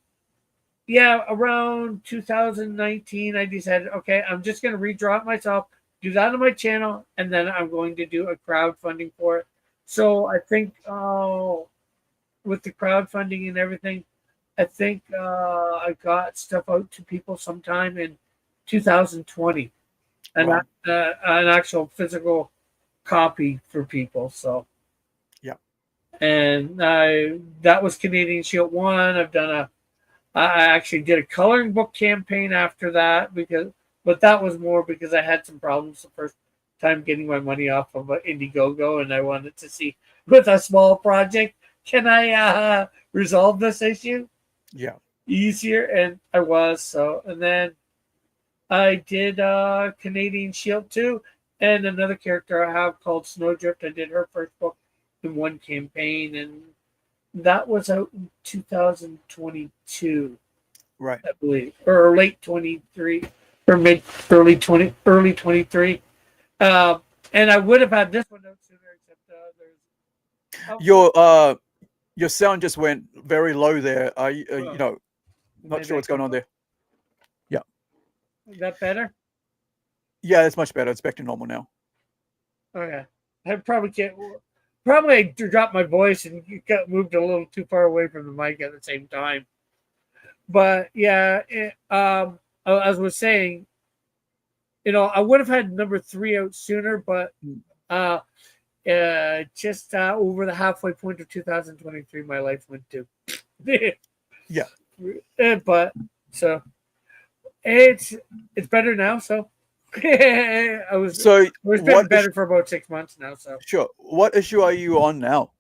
yeah, around 2019, I decided, okay, I'm just going to redraw it myself, do that on my channel, and then I'm going to do a crowdfunding for it. So I think with the crowdfunding and everything, I think I got stuff out to people sometime in 2020. Wow. An actual physical copy for people. So Yeah. And that was Canadian Shield 1. I actually did a coloring book campaign after that, but that was more because I had some problems the first time getting my money off of Indiegogo, and I wanted to see, with a small project, can I resolve this issue easier? And I was. So, and then I did Canadian Shield 2, and another character I have called Snowdrift. I did her first book in one campaign, and that was out in 2022, right? I believe, or late 23, or early 23. And I would have had this one out sooner, except there's your sound just went very low there. Not sure what's going on there. Yeah. Is that better? Yeah, it's much better. It's back to normal now. Okay. I probably can't. Probably I dropped my voice and you got moved a little too far away from the mic at the same time. But yeah, as I was saying, I would have had number 3 out sooner, but just over the halfway point of 2023, my life went to. Yeah. But so it's better now. So I was been better for about 6 months now. So sure. What issue are you on now?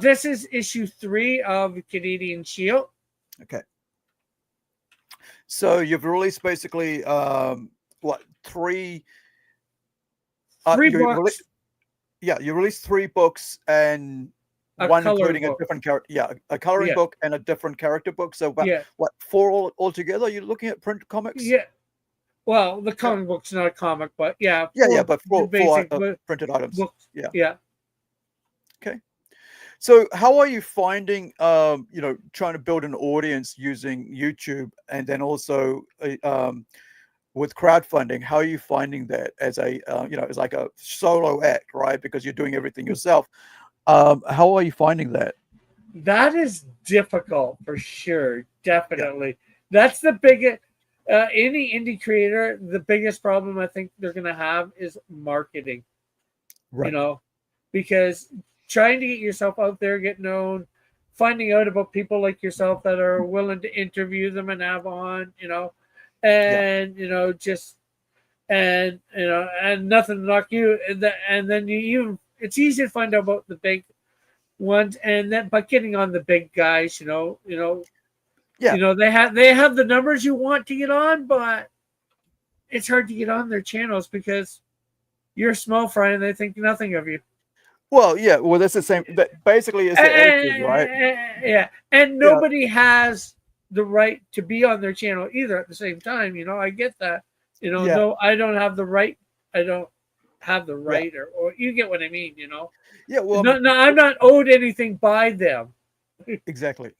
This is issue 3 of Canadian Shield. Okay. So you've released basically three books. You released 3 books and one including a different character. Yeah, a coloring book and a different character book. So what 4 altogether? You're looking at print comics? Yeah. Well, the coloring book's not a comic, but but four printed items. Books. Yeah. Yeah. Okay. So how are you finding, trying to build an audience using YouTube, and then also with crowdfunding? How are you finding that as a, as like a solo act, right? Because you're doing everything yourself. How are you finding that? That is difficult for sure. Yeah, Definitely. That's the biggest, any indie creator, the biggest problem I think they're going to have is marketing, you right. know, because trying to get yourself out there, get known, finding out about people like yourself that are willing to interview them and have on, Yeah, and, just, and nothing to knock you. And then it's easy to find out about the big ones, and then by getting on the big guys, yeah. they have the numbers you want to get on, but it's hard to get on their channels because you're a small fry and they think nothing of you. Well, yeah. Well, that's the same. That basically is the attitude, right? Yeah, and Yeah, nobody has the right to be on their channel either. At the same time, I get that. yeah, No, I don't have the right. I don't have the yeah, right, or you get what I mean. yeah. Well, I No, mean, no, I'm not owed anything by them. exactly.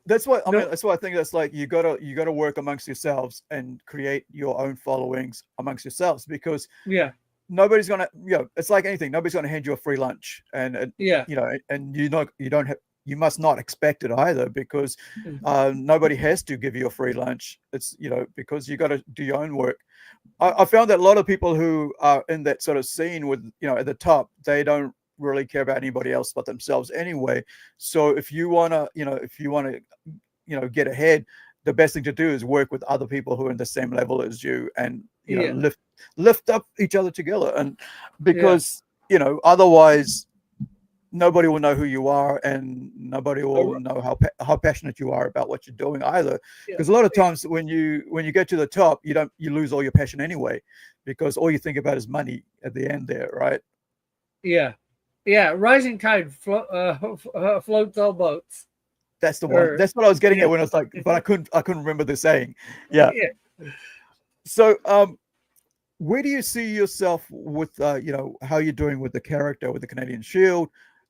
That's what I mean. No, That's why I think that's like you gotta work amongst yourselves and create your own followings amongst yourselves, because yeah, nobody's gonna, it's like anything. Nobody's gonna hand you a free lunch, and yeah, and you don't have, you must not expect it either, because mm, nobody has to give you a free lunch. It's, because you got to do your own work. I found that a lot of people who are in that sort of scene with, at the top, they don't really care about anybody else but themselves anyway. So if you want to, get ahead, the best thing to do is work with other people who are in the same level as you, and yeah, lift up each other together. And yeah. because, otherwise nobody will know who you are, and nobody will Or- know how passionate you are about what you're doing either. yeah, Because a lot of times when you get to the top, you lose all your passion anyway, because all you think about is money at the end there, right? yeah, yeah. Rising tide floats all boats. That's the one. Or That's what I was getting yeah, at when I was like, but I couldn't remember the saying. Yeah. yeah. So where do you see yourself with, how you're doing with the character with the Canadian Shield?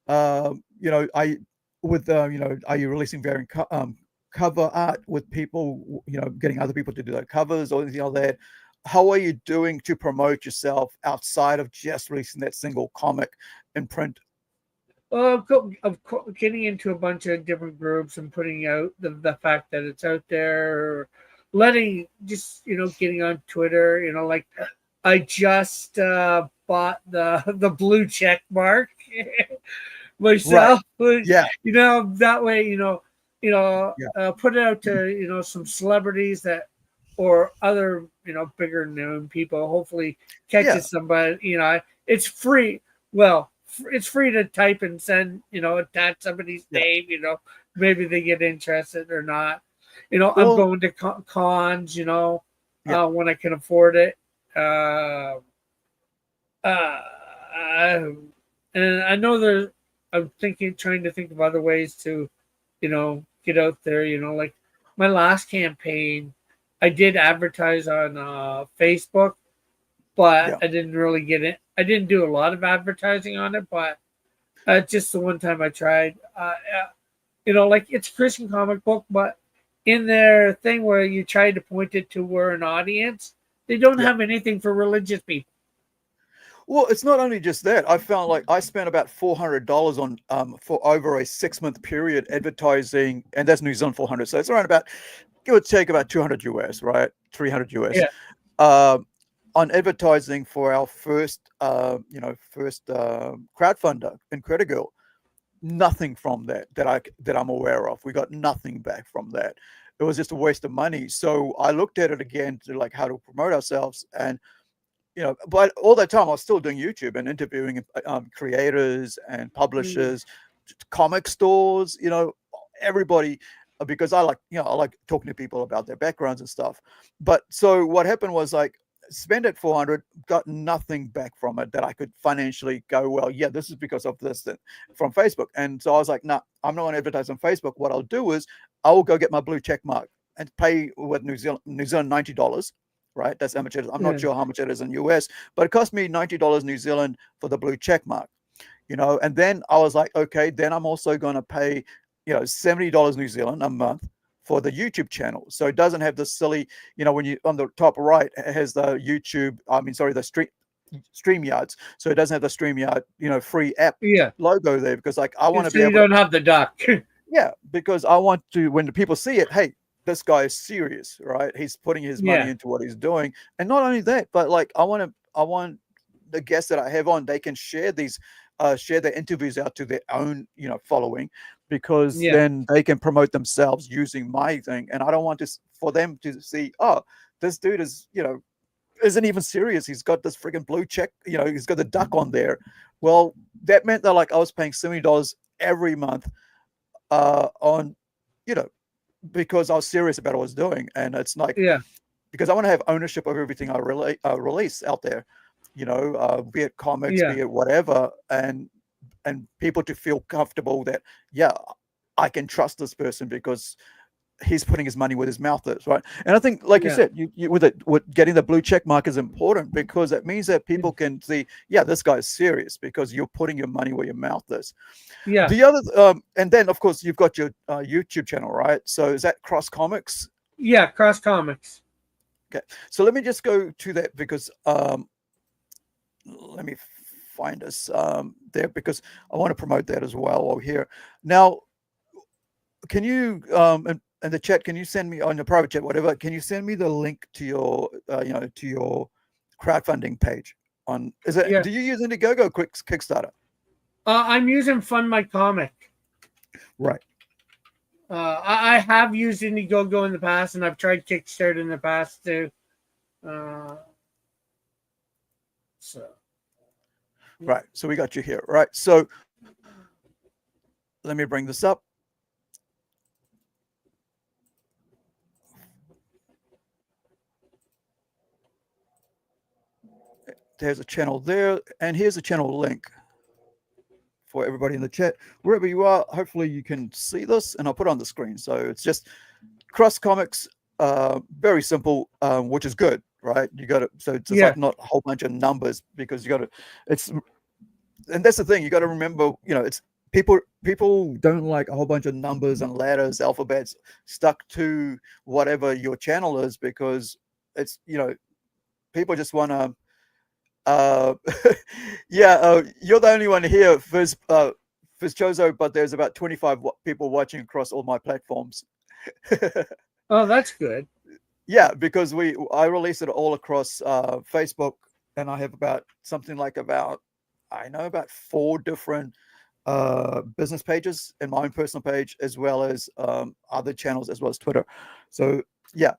I with are you releasing variant cover art with people, getting other people to do their covers or anything like that? How are you doing to promote yourself outside of just releasing that single comic in print? Getting into a bunch of different groups and putting out the fact that it's out there, or letting just getting on Twitter. Like I just bought the blue check mark Right. myself. Yeah. That way, Yeah. put it out to some celebrities that or other bigger known people. Hopefully, Yeah. catches somebody. It's free. Well, it's free to type and send. Attach somebody's Yeah. name. Maybe they get interested or not. I'm Well, going to cons. yeah. When I can afford it. Uh, I, and I know there's. I'm trying to think of other ways to, get out there. Like my last campaign, I did advertise on Facebook, but Yeah. I didn't really get it. I didn't do a lot of advertising on it, but just the one time I tried. Like it's a Christian comic book, but in their thing where you try to point it to where an audience, they don't Yeah. have anything for religious people. Well, it's not only just that. I found like I spent about $400 on for over a 6 month period advertising, and that's New Zealand 400. So it's around about, give or take, about 200 US, right? 300 US. Yeah, Um, on advertising for our first crowdfunder, Incredigle. Nothing from that I'm aware of. We got nothing back from that. It was just a waste of money. So I looked at it again to like how to promote ourselves, and but all that time I was still doing YouTube and interviewing creators and mm, publishers, comic stores, everybody, because I like talking to people about their backgrounds and stuff. But so what happened was like, spend it 400, got nothing back from it that I could financially go, well, yeah, this is because of this thing from Facebook. And so I was like, no, I'm not going to advertise on Facebook. What I'll do is I will go get my blue check mark and pay with New Zealand $90. Right, that's how much it is. I'm not yeah, sure how much it is in US, but it cost me $90 New Zealand for the blue check mark. And then I was like, okay, then I'm also going to pay, $70 New Zealand a month for the YouTube channel. So it doesn't have the silly, when you on the top right, it has the the StreamYards. So it doesn't have the StreamYard, free app Yeah. logo there, because like I want to So be you able to, don't have the duck. yeah, because I want to, when the people see it, hey, this guy is serious, right? He's putting his money Yeah. into what he's doing. And not only that, but like I want the guests that I have on, they can share their interviews out to their own, following, because Yeah. then they can promote themselves using my thing. And I don't want for them to see, oh, this dude is, isn't even serious. He's got this freaking blue check, he's got the duck on there. Well, that meant that like I was paying $70 every month on, you know, because I was serious about what I was doing. And it's like, Yeah. because I want to have ownership of everything I release out there, be it comics, Yeah. be it whatever, and people to feel comfortable that, yeah, I can trust this person because he's putting his money where his mouth is, right? And I think, like you Yeah. said, you with getting the blue check mark is important, because it means that people can see, yeah, this guy is serious because you're putting your money where your mouth is. Yeah. The other, and then of course you've got your YouTube channel, right? So is that Cross Comics? Yeah. Cross Comics. Okay, so let me just go to that, because let me find us there, because I want to promote that as well while we're here. Now, can you in the chat, can you send me on the private chat, whatever, can you send me the link to your to your crowdfunding page on, Yeah. do you use Indiegogo, Kickstarter? I'm using Fund My Comic. Right. I have used Indiegogo in the past, and I've tried Kickstarter in the past too. So. Right. So we got you here. Right. So let me bring this up. There's a channel there, and here's a channel link for everybody in the chat. Wherever you are, hopefully you can see this, and I'll put it on the screen. So it's just Cross Comics, very simple, which is good, right? You got to, so it's just like not a whole bunch of numbers, because you got to, and that's the thing, you got to remember, it's people don't like a whole bunch of numbers and letters, alphabets stuck to whatever your channel is, because it's, people just want to, you're the only one here, Chozo, but there's about 25 people watching across all my platforms. Oh, that's good. Yeah, because I release it all across Facebook, and I have about 4 different business pages, and my own personal page, as well as other channels, as well as Twitter. So yeah,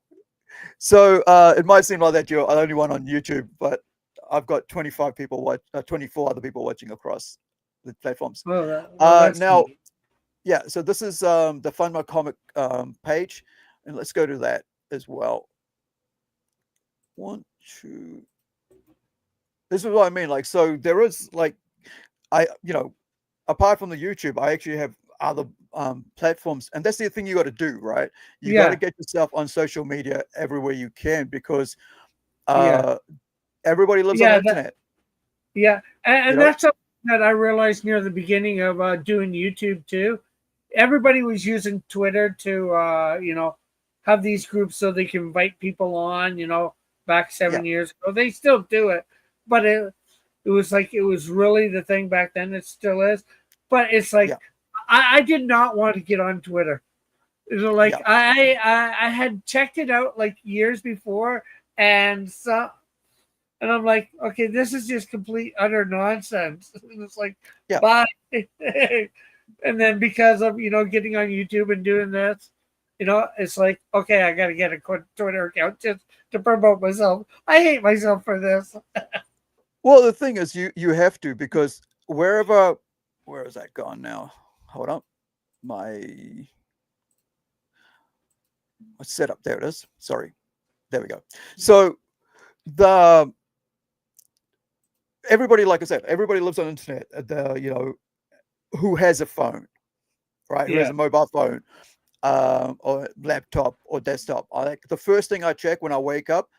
so it might seem like that you're the only one on YouTube, but I've got 24 other people watching across the platforms. That's now, neat. Yeah, so this is the Fund My Comic page, and let's go to that as well. 1, 2. This is what I mean. Like, so there is like, apart from the YouTube, I actually have other platforms, and that's the thing you got to do, right? You got to get yourself on social media everywhere you can, because everybody lives on the internet. And that's something that I realized near the beginning of doing YouTube too. Everybody was using Twitter to have these groups so they can invite people on, back 7 years ago. They still do it, but it was like, it was really the thing back then. It still is, but it's like, I did not want to get on Twitter. I had checked it out like years before, and I'm like, okay, this is just complete utter nonsense. And it's like, bye. And then because of getting on YouTube and doing this, it's like, okay, I got to get a Twitter account just to promote myself. I hate myself for this. Well, the thing is, you have to, because where is that gone now? Hold on, my setup. There it is. Sorry, there we go. So everybody, like I said, everybody lives on the internet. Who has a phone, right? Who has a mobile phone, or laptop or desktop. The first thing I check when I wake up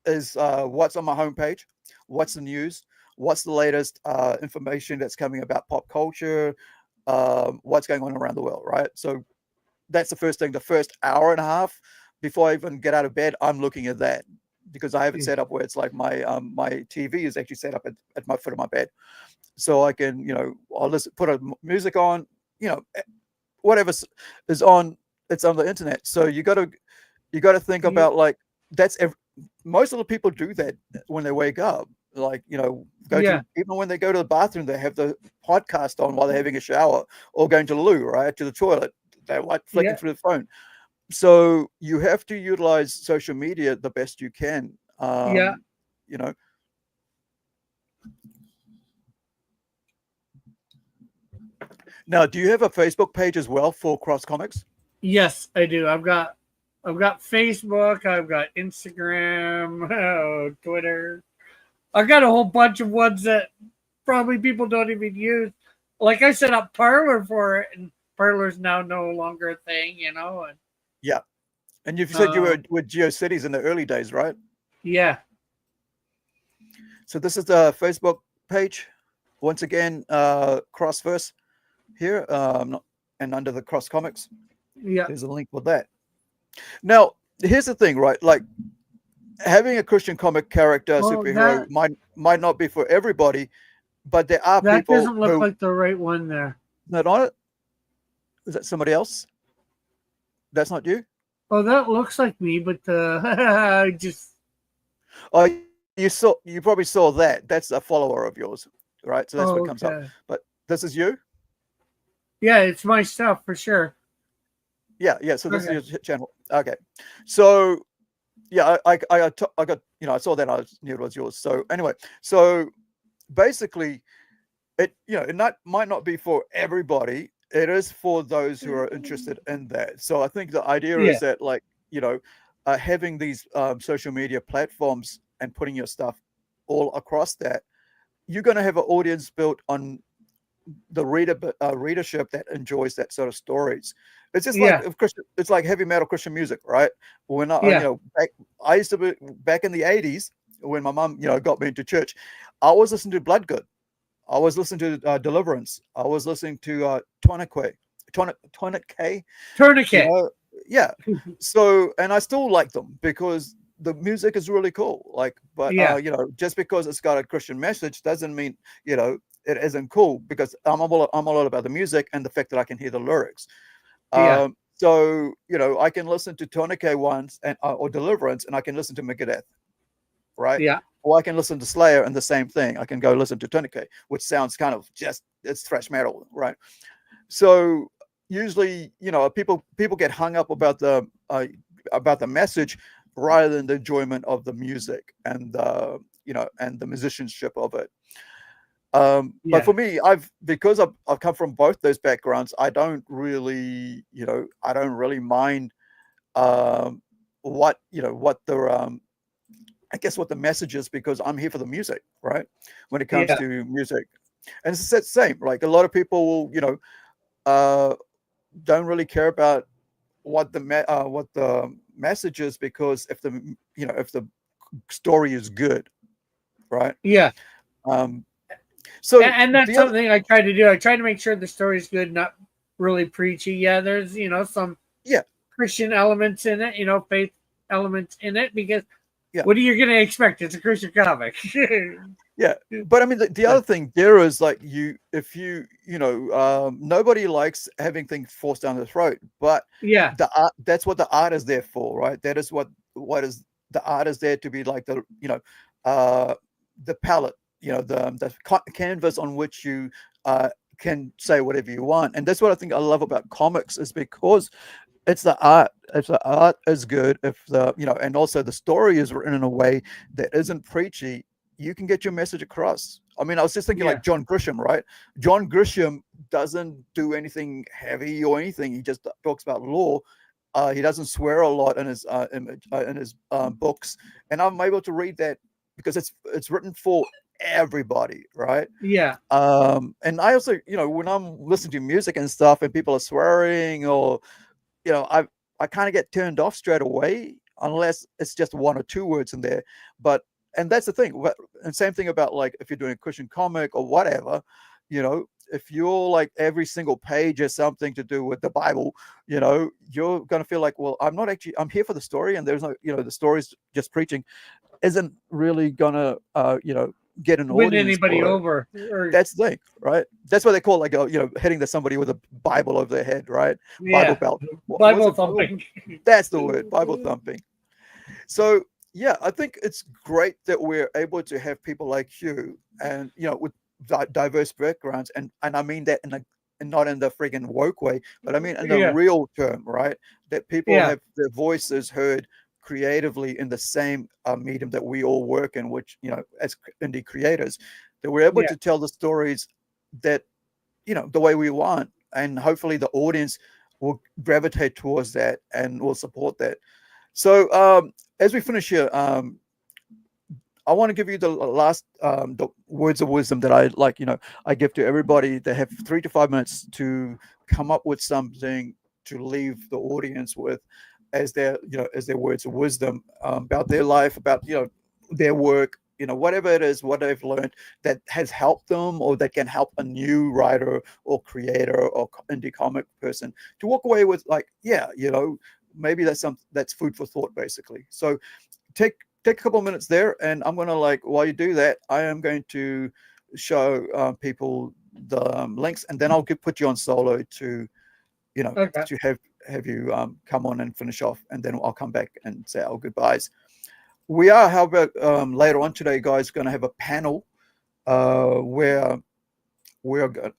is what's on my homepage, what's the news, what's the latest information that's coming about pop culture, what's going on around the world, right? So that's the first thing. The first hour and a half before I even get out of bed, I'm looking at that because I have it set up where it's like my TV is actually set up at my foot of my bed, so I can, I'll listen, put a music on, whatever is on, it's on the internet. So you got to think about like that's most of the people do that when they wake up. Like, even when they go to the bathroom, they have the podcast on while they're having a shower or going to the loo, right, to the toilet. They're like flicking through the phone. So you have to utilize social media the best you can. Now, do you have a Facebook page as well for Cross Comics? Yes, I do. I've got Facebook, I've got Instagram, Twitter. I've got a whole bunch of ones that probably people don't even use. Like I set up Parlor for it, and Parlor's now no longer a thing, And yeah, and you said you were with GeoCities in the early days, right? Yeah. So this is the Facebook page. Once again, Crossverse here, and under the Cross Comics, there's a link for that. Now, here's the thing, right? Like having a Christian comic character, superhero, might not be for everybody, but there are people. That doesn't look like the right one there. Not on it. Is that somebody else? That's not you? Oh, that looks like me, but I just. Oh, you probably saw that. That's a follower of yours, right? So that's what comes up. But this is you? Yeah, it's my stuff for sure. Yeah. So this is your channel. Okay. So yeah, I got, I saw that, I knew it was yours. So anyway, so basically it might not be for everybody. It is for those who are interested in that. So I think the idea is that, like, having these social media platforms and putting your stuff all across that, you're going to have an audience built on the readership that enjoys that sort of stories. It's just like it's like heavy metal Christian music, right? When I used to be back in the 80s when my mom got me into church, I was listening to Bloodgood, I was listening to Deliverance, I was listening to Tourniquet. Yeah. So, and I still like them because the music is really cool. Like, but just because it's got a Christian message doesn't mean it isn't cool, because I'm all about the music and the fact that I can hear the lyrics. So I can listen to Tourniquet once or Deliverance, and I can listen to Megadeth, right? Yeah. Or I can listen to Slayer, and the same thing. I can go listen to Tourniquet, which sounds kind of it's thrash metal, right? So usually, people get hung up about the message rather than the enjoyment of the music and and the musicianship of it. But for me, because I've come from both those backgrounds, I don't really mind what the I guess what the message is, because I'm here for the music, right? When it comes to music, and it's the same. Like a lot of people will, don't really care about what the message is, because if the story is good, right? Yeah. So and that's something I try to do. I try to make sure the story is good, not really preachy. Yeah, there's some Christian elements in it, faith elements in it, because what are you going to expect? It's a Christian comic. Yeah, but I mean the other thing there is, like, nobody likes having things forced down their throat, but the art, that's what the art is there for, right? That is what is the art is there to be, like the palette, the canvas on which you can say whatever you want. And that's what I think I love about comics, is because it's the art. If the art is good, if and also the story is written in a way that isn't preachy, you can get your message across. I mean, I was just thinking like John Grisham, right? John Grisham doesn't do anything heavy or anything. He just talks about law. He doesn't swear a lot in his books, and I'm able to read that because it's written for everybody, right? Yeah. And I also, when I'm listening to music and stuff and people are swearing, or I kind of get turned off straight away, unless it's just one or two words in there. But and that's the thing. And same thing about like if you're doing a Christian comic or whatever, you know, if you're like every single page has something to do with the Bible, you know, you're going to feel like, well, I'm here for the story, and there's no, you know, the story's just preaching isn't really gonna you know, get an Win audience anybody for it. over. Or, That's the thing, right? That's what they call like a, you know, hitting somebody with a Bible over their head, right? Bible yeah. belt. What's Bible it called? thumping. That's the word, Bible thumping. So yeah, I think it's great that we're able to have people like you, and you know, with diverse backgrounds, and I mean that in a, and not in the friggin' woke way, but I mean in the Yeah. real term, right? That people Yeah. have their voices heard creatively in the same medium that we all work in, which, you know, as indie creators, that we're able Yeah. to tell the stories that, you know, the way we want, and hopefully the audience will gravitate towards that and will support that. So as we finish here, I want to give you the last the words of wisdom that I like, you know, I give to everybody. They have 3 to 5 minutes to come up with something to leave the audience with as their, you know, as their words of wisdom about their life, about, you know, their work, you know, whatever it is, what they've learned that has helped them, or that can help a new writer or creator or indie comic person to walk away with like, yeah, you know, maybe that's food for thought, basically. So take a couple of minutes there, and I'm going to, like, while you do that, I am going to show people the links, and then I'll put you on solo to, you know, Okay. to have you come on and finish off, and then I'll come back and say our goodbyes. We are, however, later on today, guys, going to have a panel where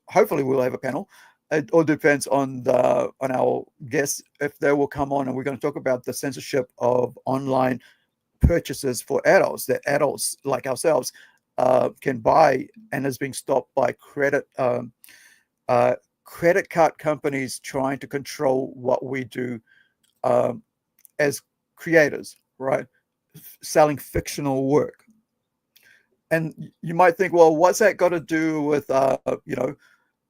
hopefully we'll have a panel. It all depends on our guests, if they will come on, and we're going to talk about the censorship of online purchases for adults, that adults like ourselves can buy, and is being stopped by credit card companies trying to control what we do as creators, right? Selling fictional work. And you might think, well, what's that got to do with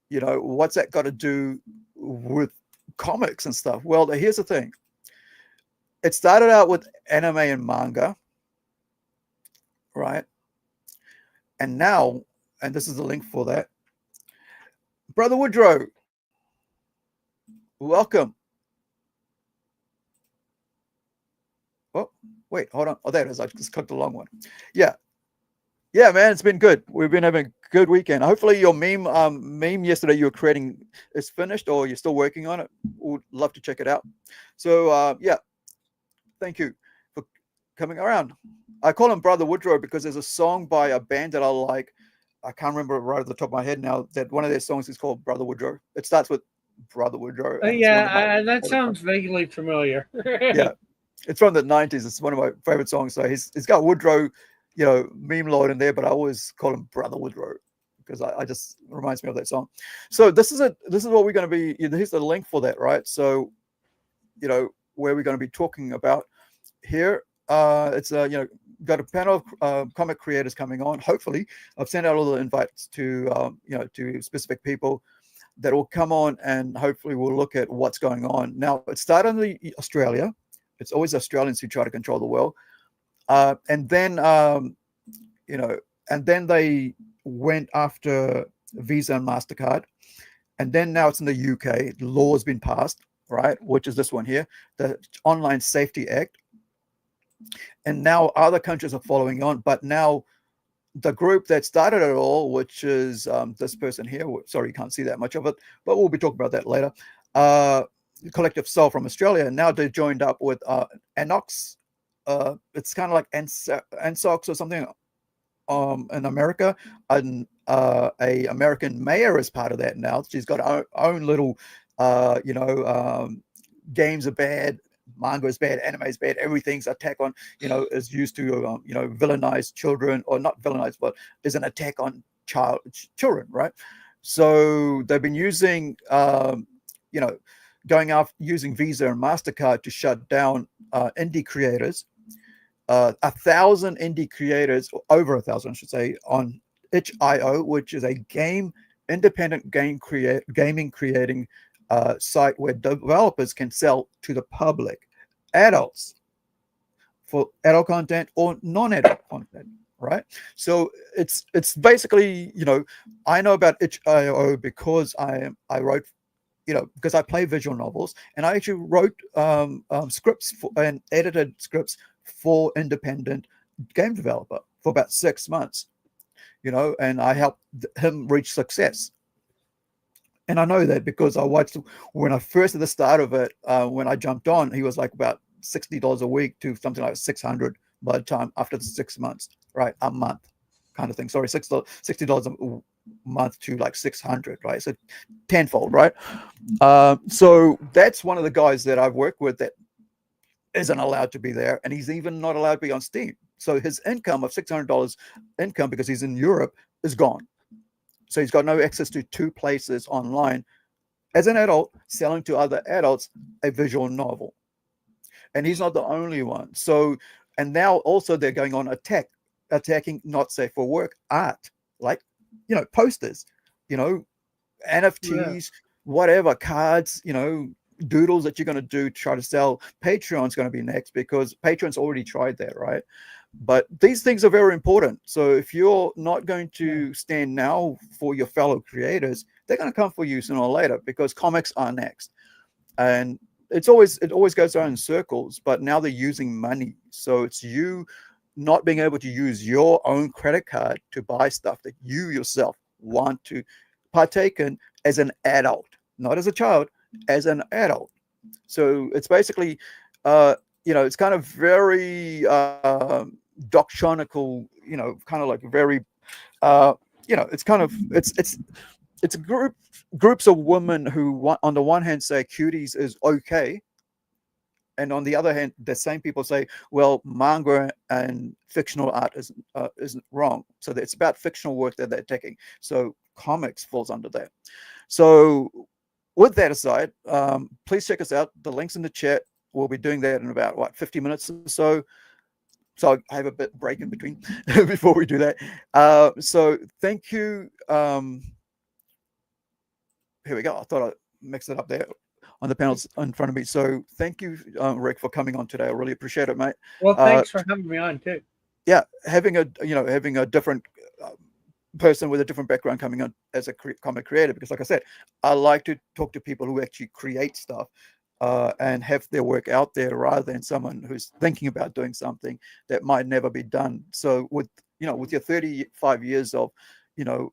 what's that got to do with comics and stuff? Well, here's the thing. It started out with anime and manga, right? And now, and this is the link for that, Brother Woodrow, welcome. Oh, wait, hold on. Oh, there it is. I just clicked the long one. Yeah, man, it's been good. We've been having a good weekend. Hopefully your meme yesterday you were creating is finished, or you're still working on it. Would love to check it out. So yeah, thank you for coming around. I call him Brother Woodrow because there's a song by a band that I like. I can't remember right at the top of my head now, that one of their songs is called Brother Woodrow. It starts with Brother Woodrow. And it's one of my That sounds vaguely familiar. yeah, it's from the 90s. It's one of my favorite songs. So he's got Woodrow, you know, meme lord in there, but I always call him Brother Woodrow because I just reminds me of that song. So this is what we're going to be. Here's the link for that, right? So, you know, where we're going to be talking about here. It's you know, got a panel of comic creators coming on. Hopefully, I've sent out all the invites to you know, to specific people that will come on, and hopefully we'll look at what's going on. Now, it started in Australia. It's always Australians who try to control the world, and then you know, and then they went after Visa and MasterCard, and then now it's in the UK. The law has been passed, right, which is this one here, the Online Safety Act. And now other countries are following on, but now the group that started it all, which is this person here, sorry, you can't see that much of it, but we'll be talking about that later. Collective Soul from Australia, now they joined up with Anox. It's kind of like Ansox or something in America. And a American mayor is part of that now. She's got her own little, you know, games are bad, manga is bad, anime is bad, everything's attack on, you know, is used to you know, villainize children, or not villainize, but is an attack on children, right? So they've been using you know, going off using Visa and MasterCard to shut down indie creators. 1,000 indie creators, or over 1,000 I should say, on itch.io, which is a independent gaming creating site where developers can sell to the public, adults, for adult content or non-adult content. right? So it's basically, I know about itch.io because I wrote, because I play visual novels, and I actually wrote scripts and edited scripts for independent game developer for about 6 months, and I helped him reach success. And I know that because I watched when I first at the start of it, when I jumped on, he was like about $60 a week to something like 600 by the time after the 6 months, right? A month kind of thing. Sorry, $60 a month to like 600, right? So tenfold, right? So that's one of the guys that I've worked with that isn't allowed to be there, and he's even not allowed to be on Steam. So his income of $600 income, because he's in Europe, is gone. So he's got no access to two places online as an adult selling to other adults a visual novel. And he's not the only one. So, and now also they're going on attacking not safe for work art, like, posters, NFTs, whatever, cards, doodles that you're going to do to try to sell. Patreon's going to be next because Patreon's already tried that, right? But these things are very important. So if you're not going to stand now for your fellow creators, they're going to come for you sooner or later, because comics are next. And it always goes around in circles, but now they're using money. So it's you not being able to use your own credit card to buy stuff that you yourself want to partake in as an adult, not as a child, as an adult. So it's basically, it's kind of very doctrinical, kind of like very, it's kind of, it's groups of women who on the one hand say cuties is okay, and on the other hand, the same people say, well, manga and fictional art isn't wrong. So it's about fictional work that they're taking. So comics falls under that. So with that aside, please check us out. The link's in the chat. We'll be doing that in about 50 minutes or so. So I have a bit break in between before we do that. So thank you. Here we go. I thought I mixed it up there on the panels in front of me. So thank you, Rick, for coming on today. I really appreciate it, mate. Well, thanks for having me on too. Yeah, having a different person with a different background coming on as a comic creator, because like I said, I like to talk to people who actually create stuff and have their work out there, rather than someone who's thinking about doing something that might never be done. So with your 35 years of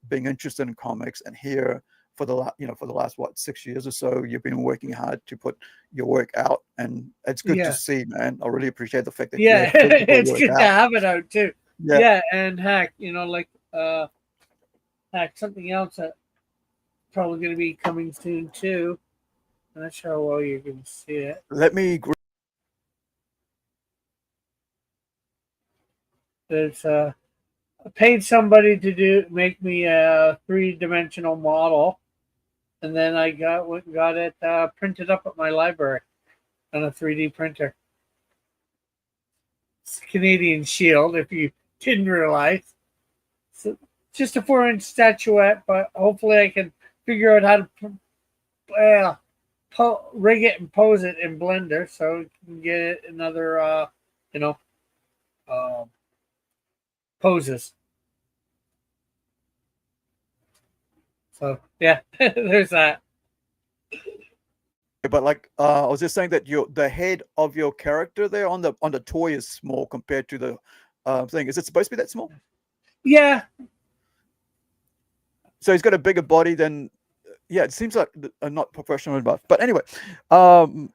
being interested in comics, and here for the last 6 years or so, you've been working hard to put your work out, and it's good to see, man. I really appreciate the fact that it's good to have it out too. Yeah, and heck, something else that probably going to be coming soon too. I'm not sure how well you're going to see it. Let me. There's I paid somebody to make me a 3-dimensional model, and then I got it printed up at my library on a 3D printer. It's a Canadian shield, if you didn't realize. So just a 4-inch statuette, but hopefully I can figure out how to rig it and pose it in Blender so we can get another poses. So yeah, there's that. But like I was just saying that the head of your character there on the toy is small compared to the thing. Is it supposed to be that small? Yeah. So he's got a bigger body than. Yeah, it seems like not professional enough. But anyway, thank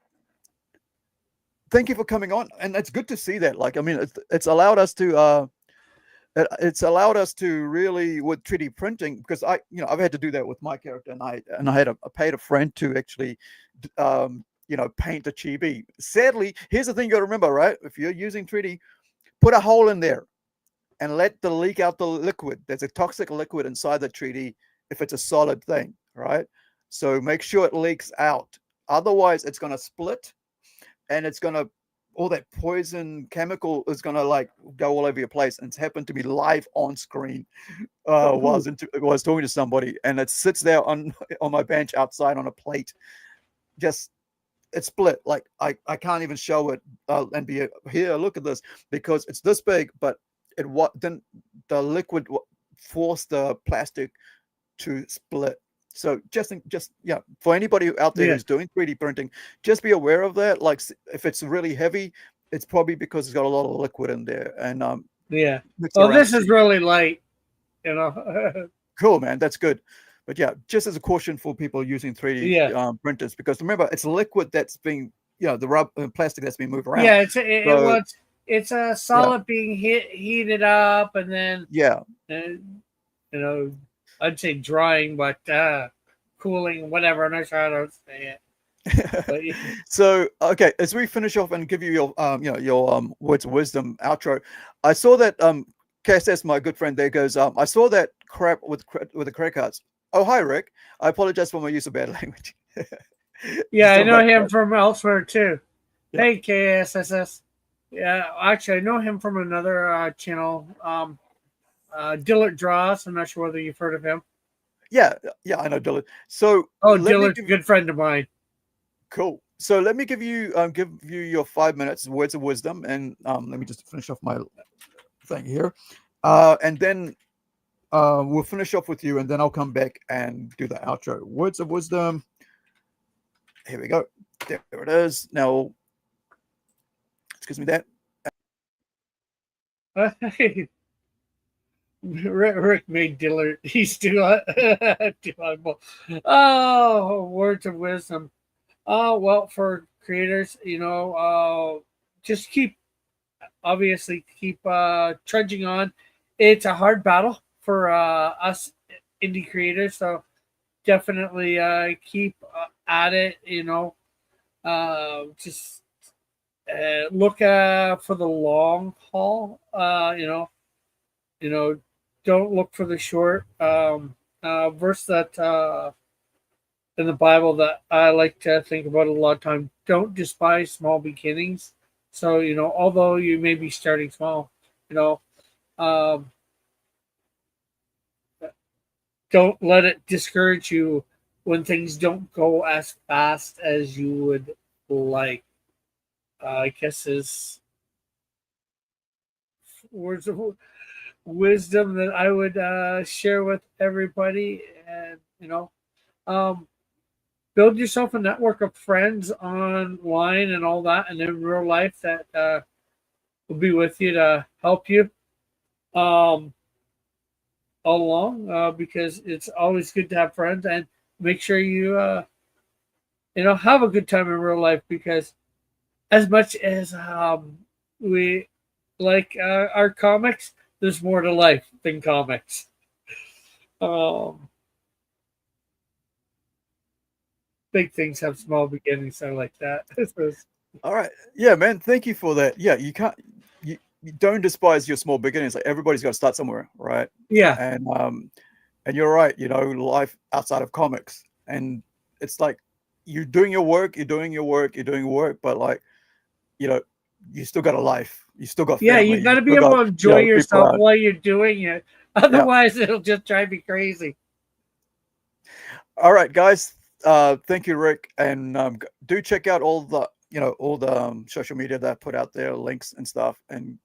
you for coming on, and it's good to see that. Like, I mean, it's allowed us to. It's allowed us to really, with 3D printing, because I've had to do that with my character, and I paid a friend to actually paint the chibi. Sadly, here's the thing you got to remember, right? If you're using 3D, put a hole in there and let leak out the liquid. There's a toxic liquid inside the 3D if it's a solid thing, right? So make sure it leaks out. Otherwise, it's going to split, and it's going to, all that poison chemical is going to like go all over your place. And it's happened to me live on screen while I was talking to somebody, and it sits there on my bench outside on a plate. Just, it's split. Like I can't even show it and be here, look at this, because it's this big, but then the liquid forced the plastic to split. So just yeah, for anybody out there Yeah. who's doing 3D printing, just be aware of that. Like if it's really heavy, it's probably because it's got a lot of liquid in there, and Yeah. mix it Well, around. this is really light, you know. Cool, man. That's good. But yeah, just as a caution for people using 3D Yeah. printers, because remember, it's liquid that's being, the plastic that's being moved around. Yeah, So it's a yeah, solid being heated up and then yeah. you know, I'd say drying, but cooling, whatever. I'm not sure how to say it. But So okay, as we finish off and give you your your words of wisdom outro, I saw that KSS, my good friend there, goes I saw that crap with the credit cards. Oh, hi Rick. I apologize for my use of bad language. yeah, Just I talking know about him crap. from elsewhere too. Yeah. Hey, KSSS. Yeah, actually, I know him from another channel. Dillard Draws. I'm not sure whether you've heard of him. Yeah, yeah, I know Dylan. So Oh, let me Dillard's a give good friend of mine. cool. So let me give you your 5 minutes words of wisdom, and let me just finish off my thing here, and then we'll finish off with you, and then I'll come back and do the outro. Words of wisdom. Here we go. There it is. Now, excuse me that. Rick made Dillard. He's too humble. Oh, words of wisdom. Oh, well, for creators, just obviously keep trudging on. It's a hard battle for us indie creators, so definitely keep at it. Just look for the long haul. Don't look for the short. Verse that in the Bible that I like to think about a lot of time. Don't despise small beginnings. So although you may be starting small, you know, um, don't let it discourage you when things don't go as fast as you would like. I guess is words of wisdom that I would share with everybody, and um, build yourself a network of friends online and all that, and in real life that will be with you to help you um, all along. Because it's always good to have friends, and make sure you have a good time in real life. Because as much as we like our comics, there's more to life than comics. Um, Big things have small beginnings. I like that. All right. Yeah, man. Thank you for that. Yeah, you don't despise your small beginnings. Like everybody's got to start somewhere, right? Yeah, And you're right. Life outside of comics, and it's like you're doing your work, but like you know, you still got a life, you still got yeah. family, You got you to be still able got to enjoy people yourself around. while you're doing it. Yeah. Otherwise, it'll just drive me crazy. All right, guys. Thank you, Rick, and do check out all the social media that I put out there, links and stuff, and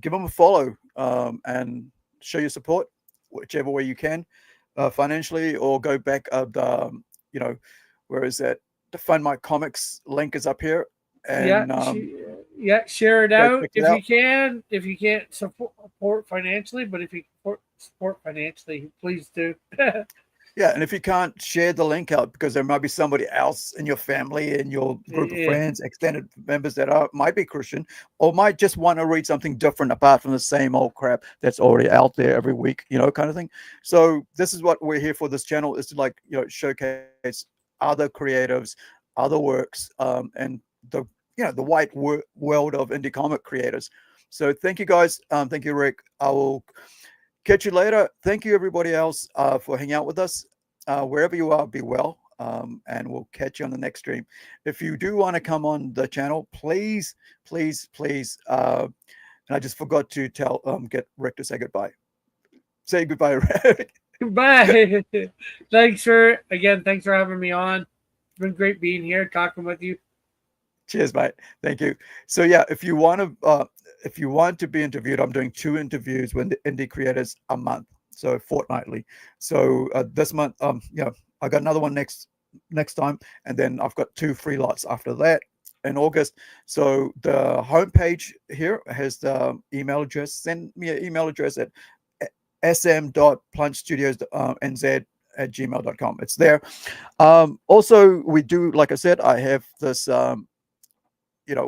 give them a follow and show your support whichever way you can, financially, or go back you know where is that, the Find My Comics link is up here, Yeah, and yeah. Share it go out check it if you out. can. If you can't support financially, but if you can support financially, please do. Yeah, and if you can't, share the link out, because there might be somebody else in your family, in your group of Yeah, friends, extended members that might be Christian, or might just want to read something different apart from the same old crap that's already out there every week, kind of thing. So this is what we're here for. This channel is to showcase other creatives, other works, and the white world of indie comic creators. So thank you guys. Thank you, Rick. I will catch you later. Thank you, everybody else, for hanging out with us. Wherever you are, be well. And we'll catch you on the next stream. If you do want to come on the channel, please, please, please. And I just forgot to get Rick to say goodbye. Say goodbye, Rick. bye. Thanks for having me on. It's been great being here, talking with you. Cheers, mate. Thank you. So yeah, if you want to be interviewed, I'm doing 2 interviews with the indie creators a month, so fortnightly. So this month, I got another one next time, and then I've got 2 free lots after that in August. So the homepage here has the email address. Send me an email address at sm.plungestudiosnz@gmail.com. It's there. Also, we do, like I said, I have this.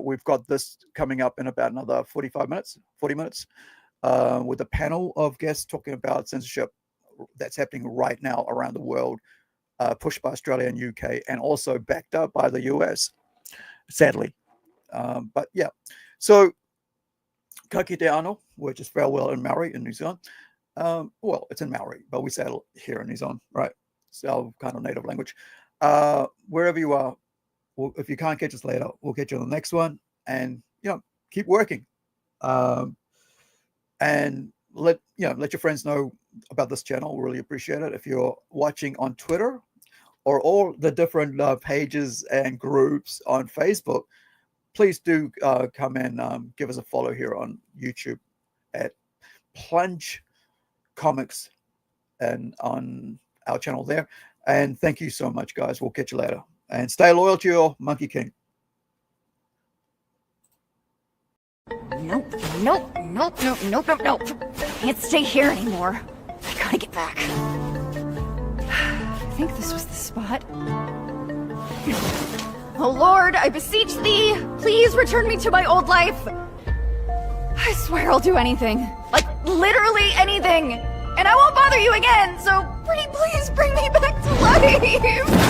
We've got this coming up in about another 40 minutes, with a panel of guests talking about censorship that's happening right now around the world, pushed by Australia and UK, and also backed up by the US, sadly. But yeah, so ka kite anō, which is farewell in Maori in New Zealand. Well, it's in Maori, but we say it here in New Zealand, right? It's our kind of native language. Wherever you are, if you can't catch us later, we'll catch you on the next one. And keep working, and let your friends know about this channel. Really appreciate it. If you're watching on Twitter or all the different pages and groups on Facebook, please do come and give us a follow here on YouTube at Plunge Comics and on our channel there. And thank you so much, guys. We'll catch you later. And stay loyal to your Monkey King. Nope. Can't stay here anymore. I gotta get back. I think this was the spot. Oh Lord, I beseech thee, please return me to my old life. I swear I'll do anything. Like, literally anything. And I won't bother you again, so pretty please bring me back to life.